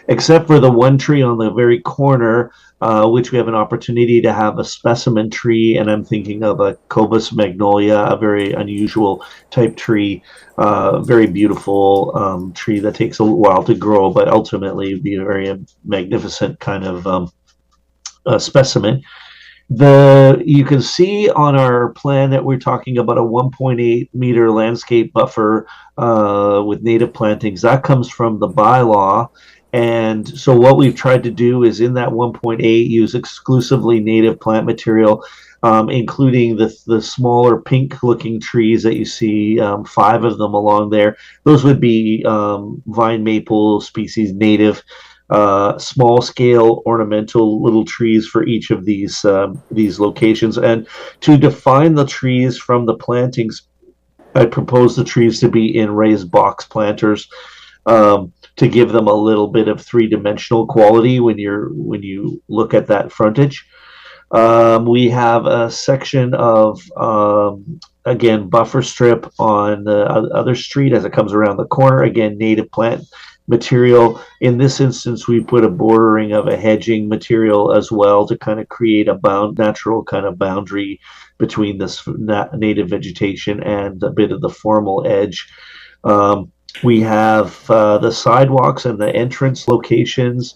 except for the one tree on the very corner, which we have an opportunity to have a specimen tree, and I'm thinking of a Cobus magnolia, a very unusual type tree, very beautiful tree that takes a little while to grow, but ultimately be a very magnificent kind of specimen. You can see on our plan that we're talking about a 1.8 meter landscape buffer with native plantings. That comes from the bylaw. And so what we've tried to do is in that 1.8 use exclusively native plant material, including the smaller pink looking trees that you see, 5 of them along there. Those would be vine maple species native, small scale ornamental little trees for each of these locations. And to define the trees from the plantings, I propose the trees to be in raised box planters, to give them a little bit of 3-dimensional quality when you look at that frontage. We have a section of again buffer strip on the other street as it comes around the corner, again native plant material. In this instance, we put a bordering of a hedging material as well to kind of create a natural kind of boundary between this native vegetation and a bit of the formal edge. We have the sidewalks and the entrance locations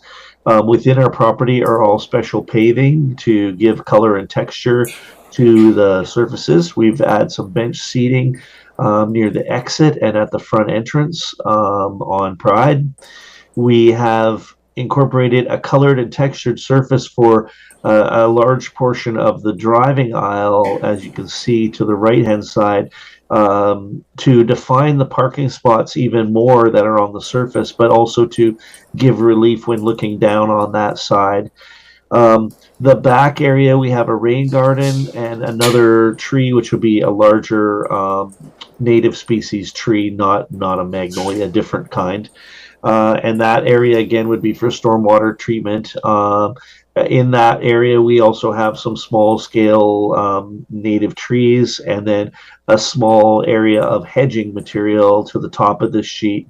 within our property are all special paving to give color and texture to the surfaces. We've added some bench seating near the exit and at the front entrance on Pride. We have incorporated a colored and textured surface for a large portion of the driving aisle, as you can see to the right-hand side, to define the parking spots even more that are on the surface, but also to give relief when looking down on that side. The back area, we have a rain garden and another tree, which would be a larger native species tree, not a magnolia, a different kind. And that area again would be for stormwater treatment. In that area, we also have some small scale native trees, and then a small area of hedging material to the top of this sheet.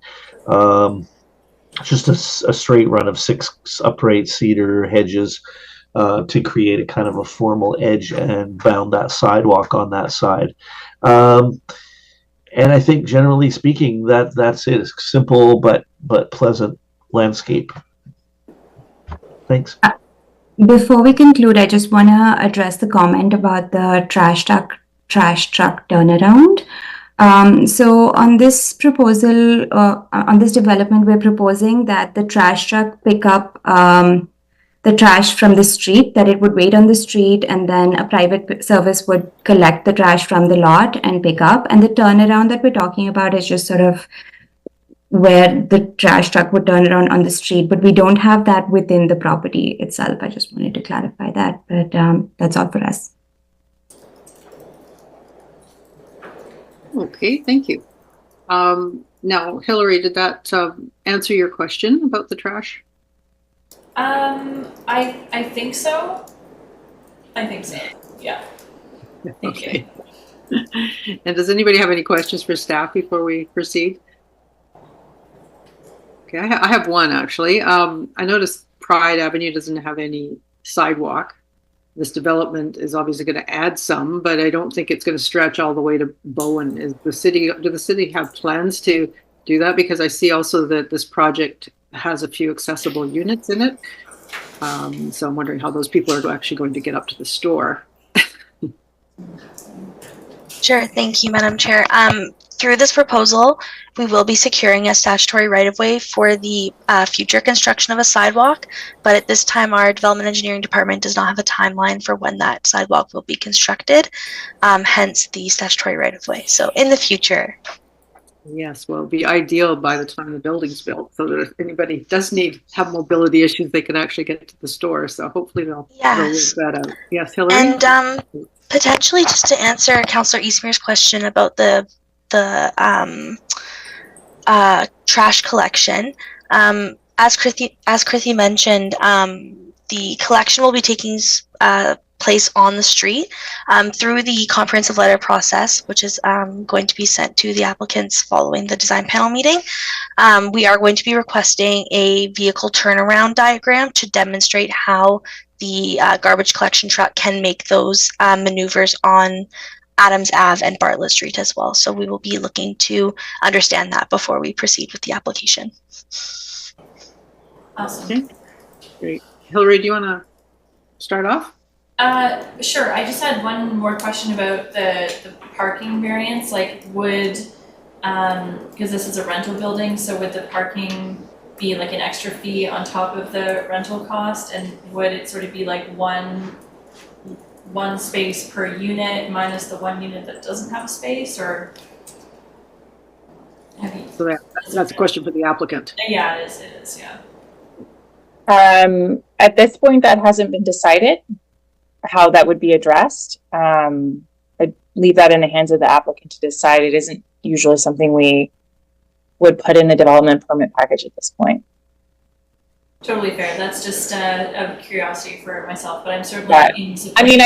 Just a straight run of 6 upright cedar hedges to create a kind of a formal edge and bound that sidewalk on that side. And I think generally speaking, that's it. It's simple but pleasant landscape. Thanks. Before we conclude, I just want to address the comment about the trash truck turnaround. So on this proposal, on this development, we're proposing that the trash truck pick up the trash from the street, that it would wait on the street, and then a private service would collect the trash from the lot and pick up. And the turnaround that we're talking about is just sort of where the trash truck would turn around on the street, but we don't have that within the property itself. I just wanted to clarify that, but that's all for us. Okay, thank you. Now, Hillary, did that answer your question about the trash? I think so. I think so. Yeah. Thank you. And does anybody have any questions for staff before we proceed? Okay, I have one actually. I noticed Pride Avenue doesn't have any sidewalk. This development is obviously going to add some, but I don't think it's going to stretch all the way to Bowen. Do the city have plans to do that? Because I see also that this project has a few accessible units in it. So I'm wondering how those people are actually going to get up to the store. Sure, thank you, Madam Chair. Through this proposal, we will be securing a statutory right-of-way for the future construction of a sidewalk, but at this time, our development engineering department does not have a timeline for when that sidewalk will be constructed, hence the statutory right-of-way. So in the future. Yes, well, it'd be ideal by the time the building's built, so that if anybody does have mobility issues, they can actually get to the store. So hopefully they'll work that out. Yes, Hillary? And potentially just to answer Councillor Eastmere's question about the trash collection, as Krithi mentioned, the collection will be taking place on the street through the comprehensive letter process, which is going to be sent to the applicants following the design panel meeting. We are going to be requesting a vehicle turnaround diagram to demonstrate how the garbage collection truck can make those maneuvers on Adams Ave and Bartlett Street as well. So we will be looking to understand that before we proceed with the application. Awesome. Okay. Great. Hillary, do you want to start off? Sure. I just had one more question about the parking variance. Like, would, because this is a rental building, so would the parking be like an extra fee on top of the rental cost? And would it sort of be like one space per unit minus the one unit that doesn't have a space, or have you? So that's a question for the applicant. Yeah, it is, yeah. At this point, that hasn't been decided, how that would be addressed. I'd leave that in the hands of the applicant to decide. It isn't usually something we would put in the development permit package at this point. Totally fair. That's just a curiosity for myself, but I'm certainly. I mean,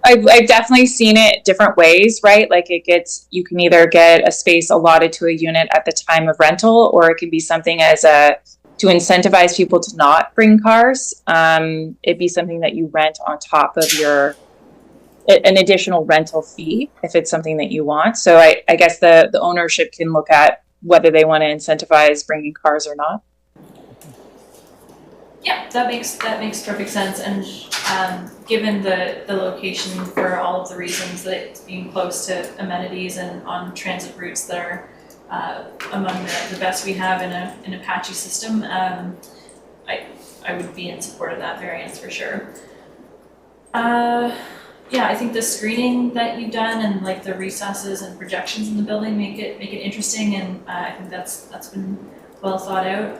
I've definitely seen it different ways, right? Like you can either get a space allotted to a unit at the time of rental, or it can be something to incentivize people to not bring cars. It'd be something that you rent on top of an additional rental fee if it's something that you want. So I guess the ownership can look at whether they want to incentivize bringing cars or not. Yeah, that makes perfect sense. And given the location for all of the reasons that it's being close to amenities and on transit routes that are among the best we have in an Apache system, I would be in support of that variance for sure. Yeah, I think the screening that you've done and like the recesses and projections in the building make it interesting, and I think that's been well thought out.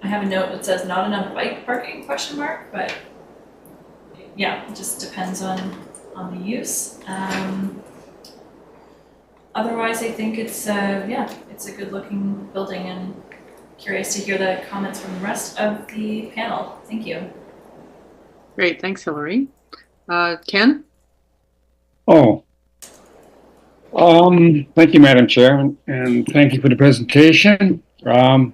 I have a note that says not enough bike parking ? But yeah, it just depends on the use. Otherwise, I think it's it's a good looking building, and curious to hear the comments from the rest of the panel. Thank you. Great, thanks, Hillary. Ken? Oh, thank you, Madam Chair, and thank you for the presentation. I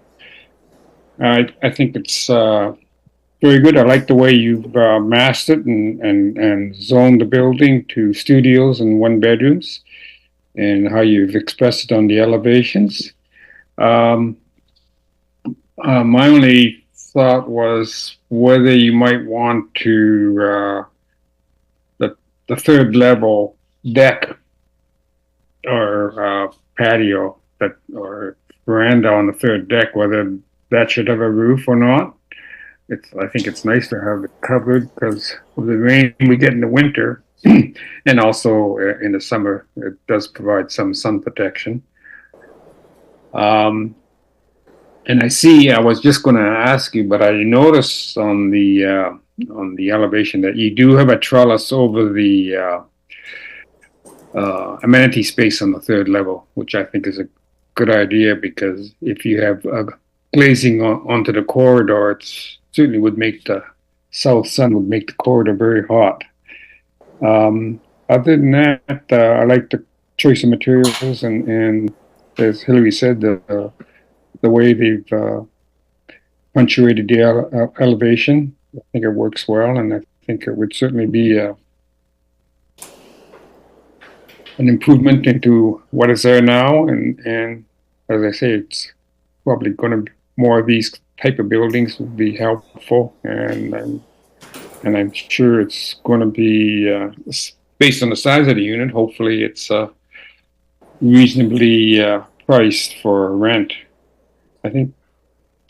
think it's very good. I like the way you've masked it and zoned the building to studios and 1-bedrooms, and how you've expressed it on the elevations. My only thought was whether you might want to the third level deck or patio or veranda on the third deck, whether that should have a roof or not. I think it's nice to have it covered because of the rain we get in the winter, and also in the summer it does provide some sun protection. And I was just going to ask you, but I noticed on the elevation that you do have a trellis over the amenity space on the third level, which I think is a good idea, because if you have glazing onto the corridor, it certainly would make the south sun would make the corridor very hot. Other than that, I like the choice of materials, and as Hillary said, the way they've punctuated the elevation. I think it works well, and I think it would certainly be an improvement into what is there now. And as I say, it's probably going to be more of these type of buildings would be helpful, and I'm sure it's going to be based on the size of the unit. Hopefully, it's reasonably priced for rent. I think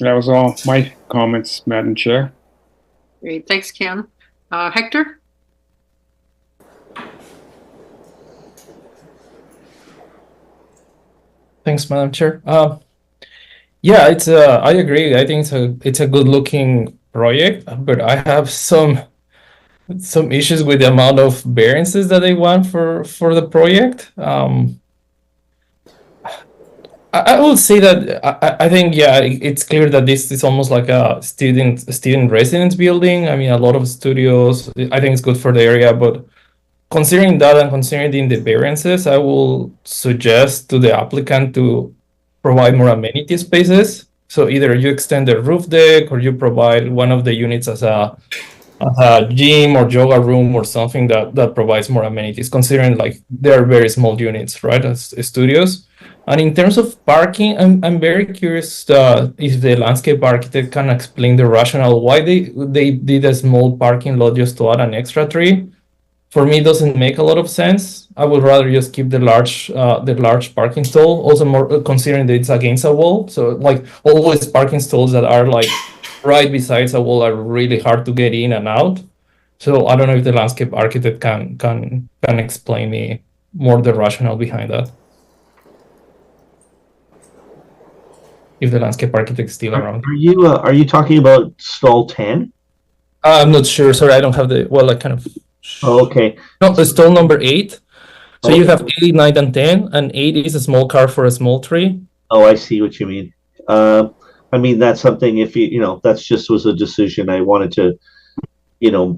that was all my comments, Madam Chair. Great, thanks, Ken. Hector? Thanks, Madam Chair. Yeah, it's I agree. I think it's a good looking project, but I have some issues with the amount of variances that they want for the project. I would say that I think, yeah, it's clear that this is almost like a student residence building. I mean, a lot of studios. I think it's good for the area, but considering that and considering the variances, I will suggest to the applicant to provide more amenity spaces. So either you extend the roof deck, or you provide one of the units as a gym or yoga room or something that provides more amenities, considering like they're very small units, right, as studios. And in terms of parking, I'm very curious if the landscape architect can explain the rationale why they did a small parking lot just to add an extra tree. For me, it doesn't make a lot of sense. I would rather just keep the large parking stall. Also, more considering that it's against a wall, so like always parking stalls that are like right besides a wall are really hard to get in and out. So I don't know if the landscape architect can explain me more the rationale behind that. If the landscape architect is still around. Are you talking about stall 10? I'm not sure. Sorry, I don't have the. Well, I kind of. Oh, okay. No, the stall number 8. So Okay. you have 8, 9, and 10, and 8 is a small car for a small tree. Oh, I see what you mean. I mean, that's something, if that's just was a decision. I wanted to,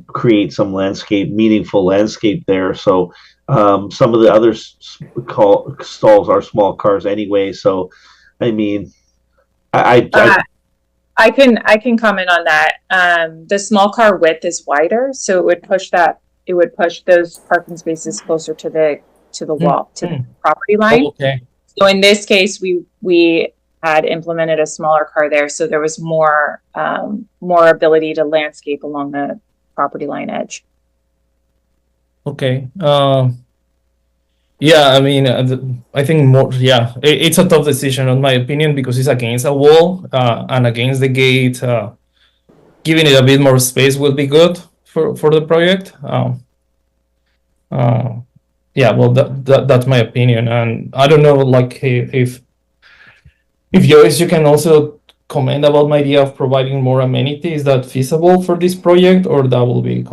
create some meaningful landscape there. So some of the other stalls are small cars anyway. So, I mean, I can comment on that. The small car width is wider, so it would push those parking spaces closer to the wall, to the property line. Oh, okay. So in this case, we had implemented a smaller car there, so there was more ability to landscape along the property line edge. Okay. Yeah, I mean, I think more. Yeah, it's a tough decision, in my opinion, because it's against a wall and against the gate. Giving it a bit more space would be good for the project. Yeah, well, that's my opinion, and I don't know, like, if Joyce, you can also comment about my idea of providing more amenities. Is that feasible for this project, or that will be?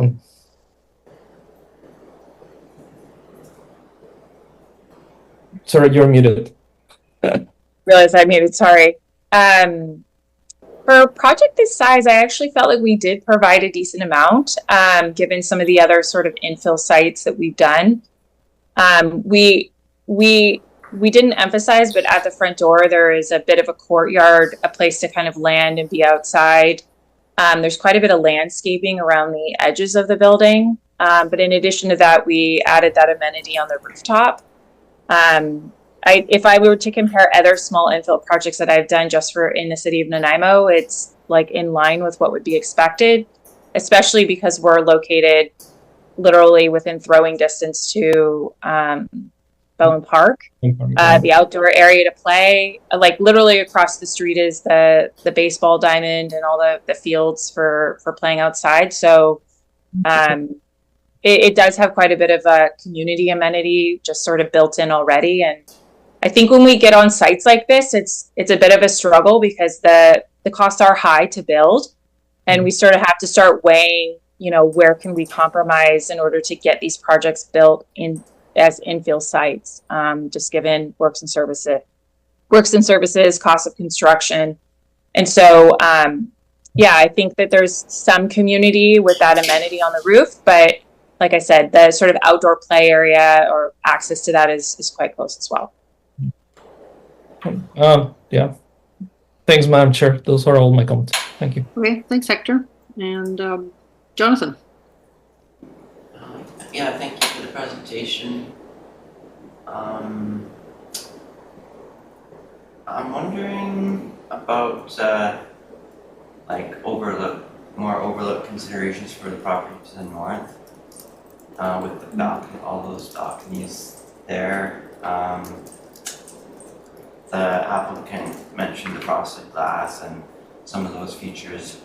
Sorry, you're muted. Realize I muted, sorry. For a project this size, I actually felt like we did provide a decent amount, given some of the other sort of infill sites that we've done. We didn't emphasize, but at the front door, there is a bit of a courtyard, a place to kind of land and be outside. There's quite a bit of landscaping around the edges of the building. But in addition to that, we added that amenity on the rooftop. If I were to compare other small infill projects that I've done just for in the city of Nanaimo, it's like in line with what would be expected, especially because we're located literally within throwing distance to Bowen Park. The outdoor area to play, like literally across the street is the baseball diamond and all the fields for playing outside. So it does have quite a bit of a community amenity just sort of built in already. And I think when we get on sites like this, it's a bit of a struggle because the costs are high to build, and we sort of have to start weighing, you know, where can we compromise in order to get these projects built in as infill sites, just given works and services, cost of construction. And so, yeah, I think that there's some community with that amenity on the roof, but like I said, the sort of outdoor play area or access to that is quite close as well. Yeah. Thanks, Madam Chair. Those are all my comments. Thank you. Okay, thanks, Hector. And Jonathan. Yeah, thank you for the presentation. I'm wondering about like more overlook considerations for the property to the north, with the balcony, all those balconies there. The applicant mentioned the frosted glass and some of those features,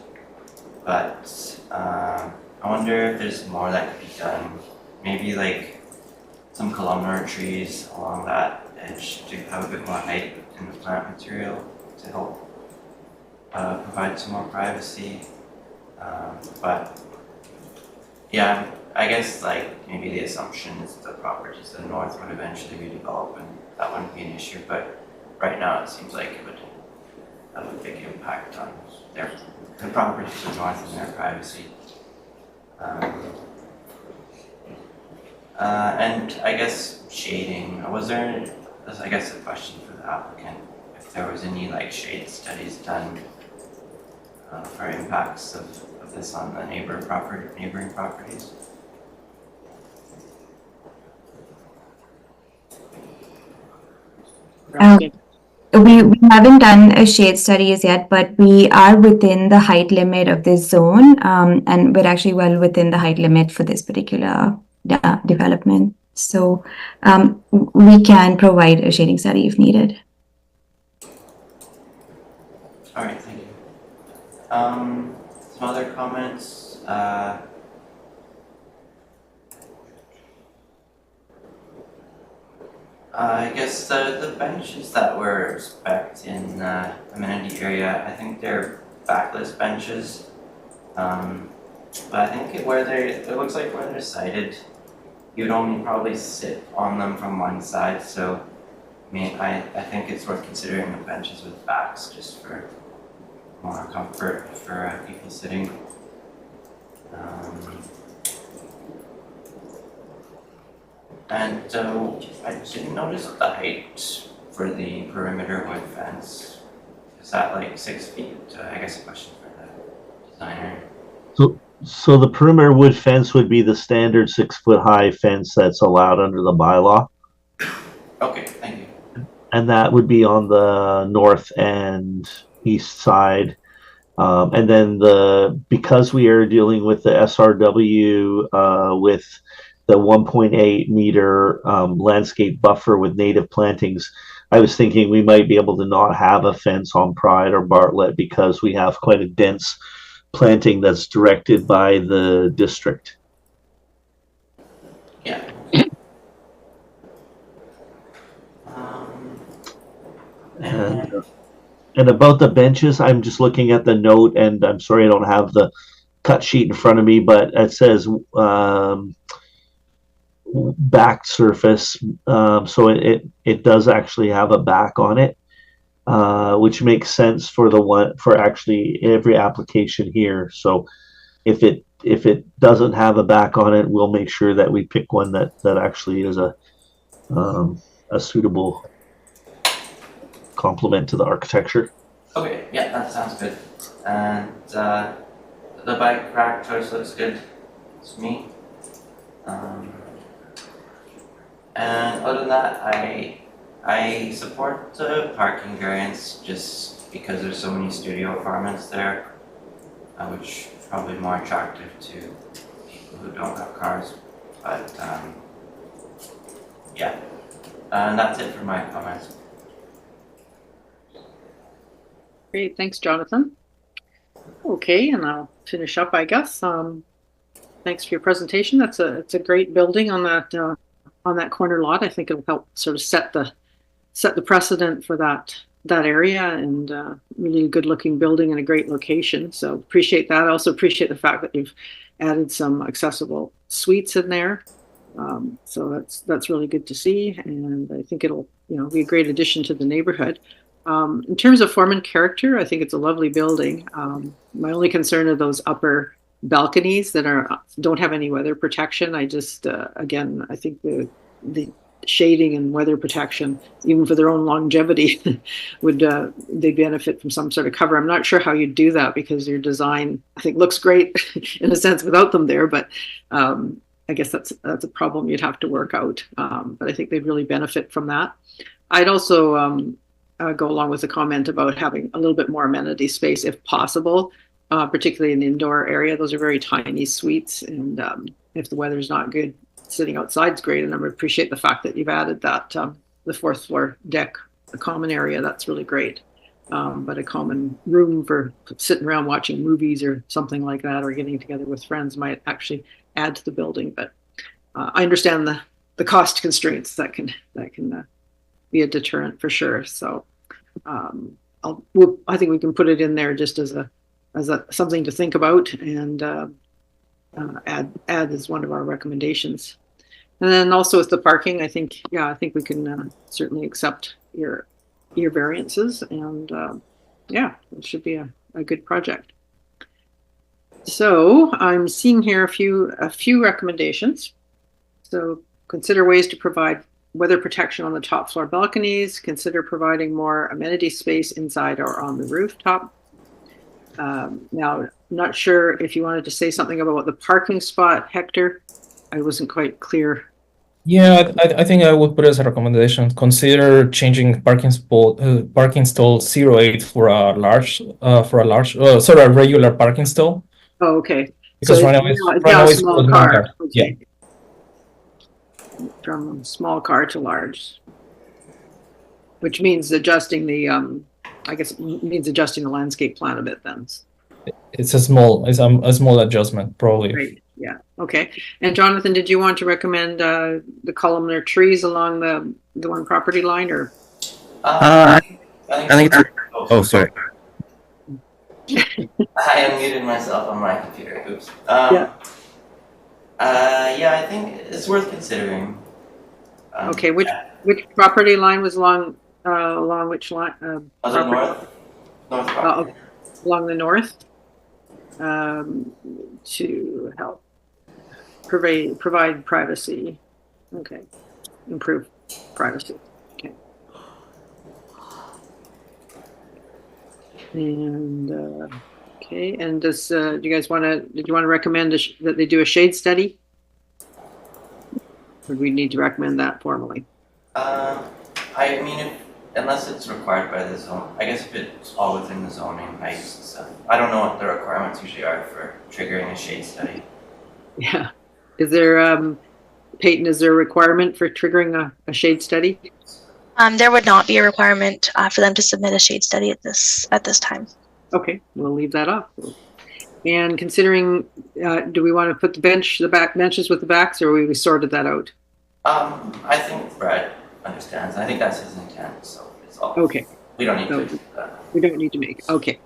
but I wonder if there's more that could be done. Maybe like some columnar trees along that edge to have a bit more height in the plant material to help provide some more privacy. But yeah, I guess like maybe the assumption is the properties to the north would eventually redevelop and that wouldn't be an issue, but right now it seems like it would have a big impact on the properties to the north and their privacy. And I guess shading, was there, I guess a question for the applicant, if there was any like shade studies done for impacts of this on the neighboring properties? We haven't done a shade studies yet, but we are within the height limit of this zone, and we're actually well within the height limit for this particular development. So we can provide a shading study if needed. All right, thank you. Some other comments? I guess the benches that were spec'd in the amenity area, I think they're backless benches. But I think it looks like where they're sited, you'd only probably sit on them from one side. So, I mean, I think it's worth considering the benches with backs just for more comfort for people sitting. And I didn't notice the height for the perimeter wood fence. Is that like 6 feet? I guess a question for the designer. So the perimeter wood fence would be the standard 6 foot high fence that's allowed under the bylaw. Okay, thank you. And that would be on the north and east side. And then because we are dealing with the SRW with the 1.8 meter landscape buffer with native plantings, I was thinking we might be able to not have a fence on Pride or Bartlett because we have quite a dense planting that's directed by the district. Yeah. And about the benches, I'm just looking at the note, and I'm sorry I don't have the cut sheet in front of me, but it says back surface, so it does actually have a back on it, which makes sense for the one for actually every application here. So if it doesn't have a back on it, we'll make sure that we pick one that actually is a suitable complement to the architecture. Okay, yeah, that sounds good. And the bike rack choice looks good to me. And other than that, I support the parking variance just because there's so many studio apartments there, which is probably more attractive to people who don't have cars. But yeah, and that's it for my comments. Great, thanks, Jonathan. Okay, and I'll finish up, I guess. Thanks for your presentation. It's a great building on that corner lot. I think it'll help sort of set the precedent for that area, and really good looking building and a great location. So appreciate that. I also appreciate the fact that you've added some accessible suites in there. So that's really good to see, and I think it'll be a great addition to the neighborhood. In terms of form and character, I think it's a lovely building. My only concern are those upper balconies that don't have any weather protection. I just again, I think the shading and weather protection, even for their own longevity, would they benefit from some sort of cover. I'm not sure how you do that because your design, I think, looks great in a sense without them there, but I guess that's a problem you'd have to work out. But I think they'd really benefit from that. I'd also go along with the comment about having a little bit more amenity space if possible, particularly in the indoor area. Those are very tiny suites, and if the weather's not good, sitting outside is great. And I appreciate the fact that you've added that the fourth floor deck, the common area. That's really great. But a common room for sitting around watching movies or something like that, or getting together with friends, might actually add to the building. But I understand the cost constraints that can be a deterrent for sure. So I think we can put it in there just as something to think about, and add as one of our recommendations. And then also with the parking, I think we can certainly accept your variances, and it should be a good project. So I'm seeing here a few recommendations. So consider ways to provide weather protection on the top floor balconies. Consider providing more amenity space inside or on the rooftop. Now, I'm not sure if you wanted to say something about the parking spot, Hector. I wasn't quite clear. Yeah, I think I would put as a recommendation, consider changing parking stall 08 for a regular parking stall. Oh, okay. Because so right now it's small car. Okay. Yeah. From small car to large, which means adjusting the adjusting the landscape plan a bit then. It's a small adjustment, probably. Great. Yeah. Okay. And Jonathan, did you want to recommend the columnar trees along the one property line, or? I think. Oh, sorry. I unmuted myself on my computer. Oops. I think it's worth considering. Okay. Which property line was along which line? North property. Along the north. To help provide privacy. Okay. Improve privacy. Okay. And okay. And do you guys did you want to recommend that they do a shade study? Or do we need to recommend that formally? I mean, unless it's required by the zone, I guess if it's all within the zoning heights and stuff. I don't know what the requirements usually are for triggering a shade study. Yeah. Is there Peyton, is there a requirement for triggering a shade study? There would not be a requirement for them to submit a shade study at this time. Okay, we'll leave that up. And considering, do we want to put the back benches with the backs, or we sorted that out? I think Brad understands. I think that's his intent, so it's all. Okay. We don't need So, to do that. we don't need to make, okay.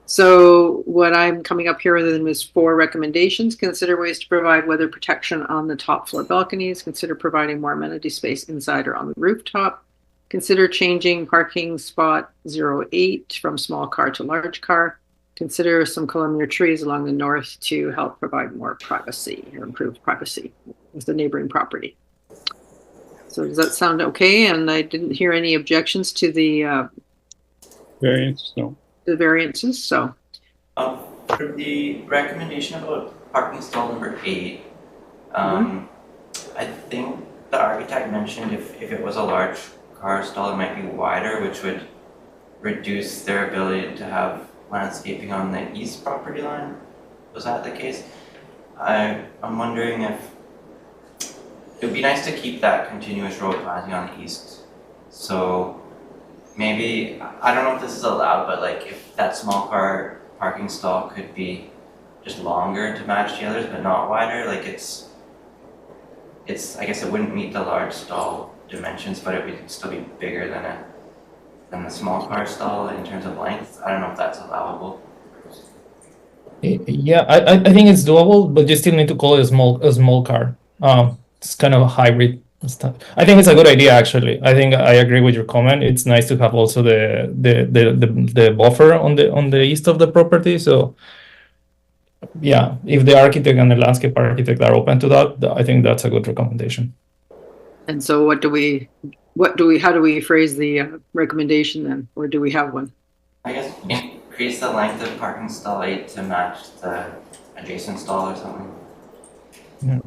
So what I'm coming up here with them is 4 recommendations. Consider ways to provide weather protection on the top floor balconies. Consider providing more amenity space inside or on the rooftop. Consider changing parking spot 08 from small car to large car. Consider some columnar trees along the north to help provide more privacy or improve privacy with the neighboring property. So does that sound okay? And I didn't hear any objections to the Variance, no. the variances, so. For the recommendation about parking stall number 8, I think the architect mentioned if it was a large car stall, it might be wider, which would reduce their ability to have landscaping on the east property line. Was that the case? I'm wondering if it would be nice to keep that continuous road planting on the east. So maybe, I don't know if this is allowed, but like if that small car parking stall could be just longer to match the others, but not wider, like it's, I guess it wouldn't meet the large stall dimensions, but it would still be bigger than the small car stall in terms of length. I don't know if that's allowable. Yeah, I think it's doable, but you still need to call it a small car. It's kind of a hybrid stuff. I think it's a good idea, actually. I think I agree with your comment. It's nice to have also the buffer on the east of the property. So yeah, if the architect and the landscape architect are open to that, I think that's a good recommendation. And so how do we phrase the recommendation then, or do we have one? I guess increase the length of parking stall 8 to match the adjacent stall or something. Yeah.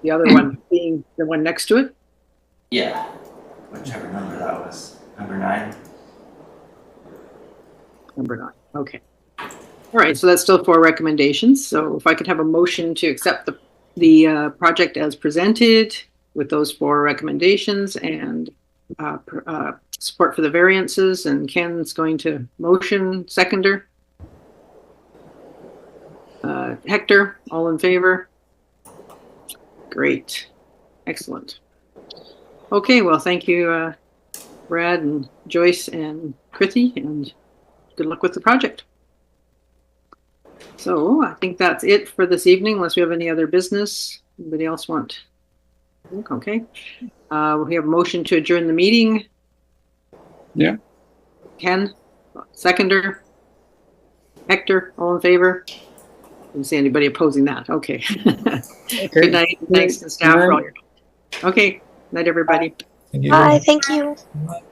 The other one being the one next to it? Yeah, whichever number that was, number 9. Number 9, okay. All right, so that's still 4 recommendations. So if I could have a motion to accept the project as presented with those 4 recommendations and support for the variances, and Ken's going to motion, seconder. Hector, all in favor? Great, excellent. Okay, well, thank you, Brad and Joyce and Kriti, and good luck with the project. So I think that's it for this evening, unless we have any other business. Anybody else want? Okay. We have a motion to adjourn the meeting. Yeah. Ken, seconder. Hector, all in favor? I didn't see anybody opposing that. Okay. Good night. Thanks to staff for all your. Okay. Night, everybody. Thank you. Bye. Thank you. Bye.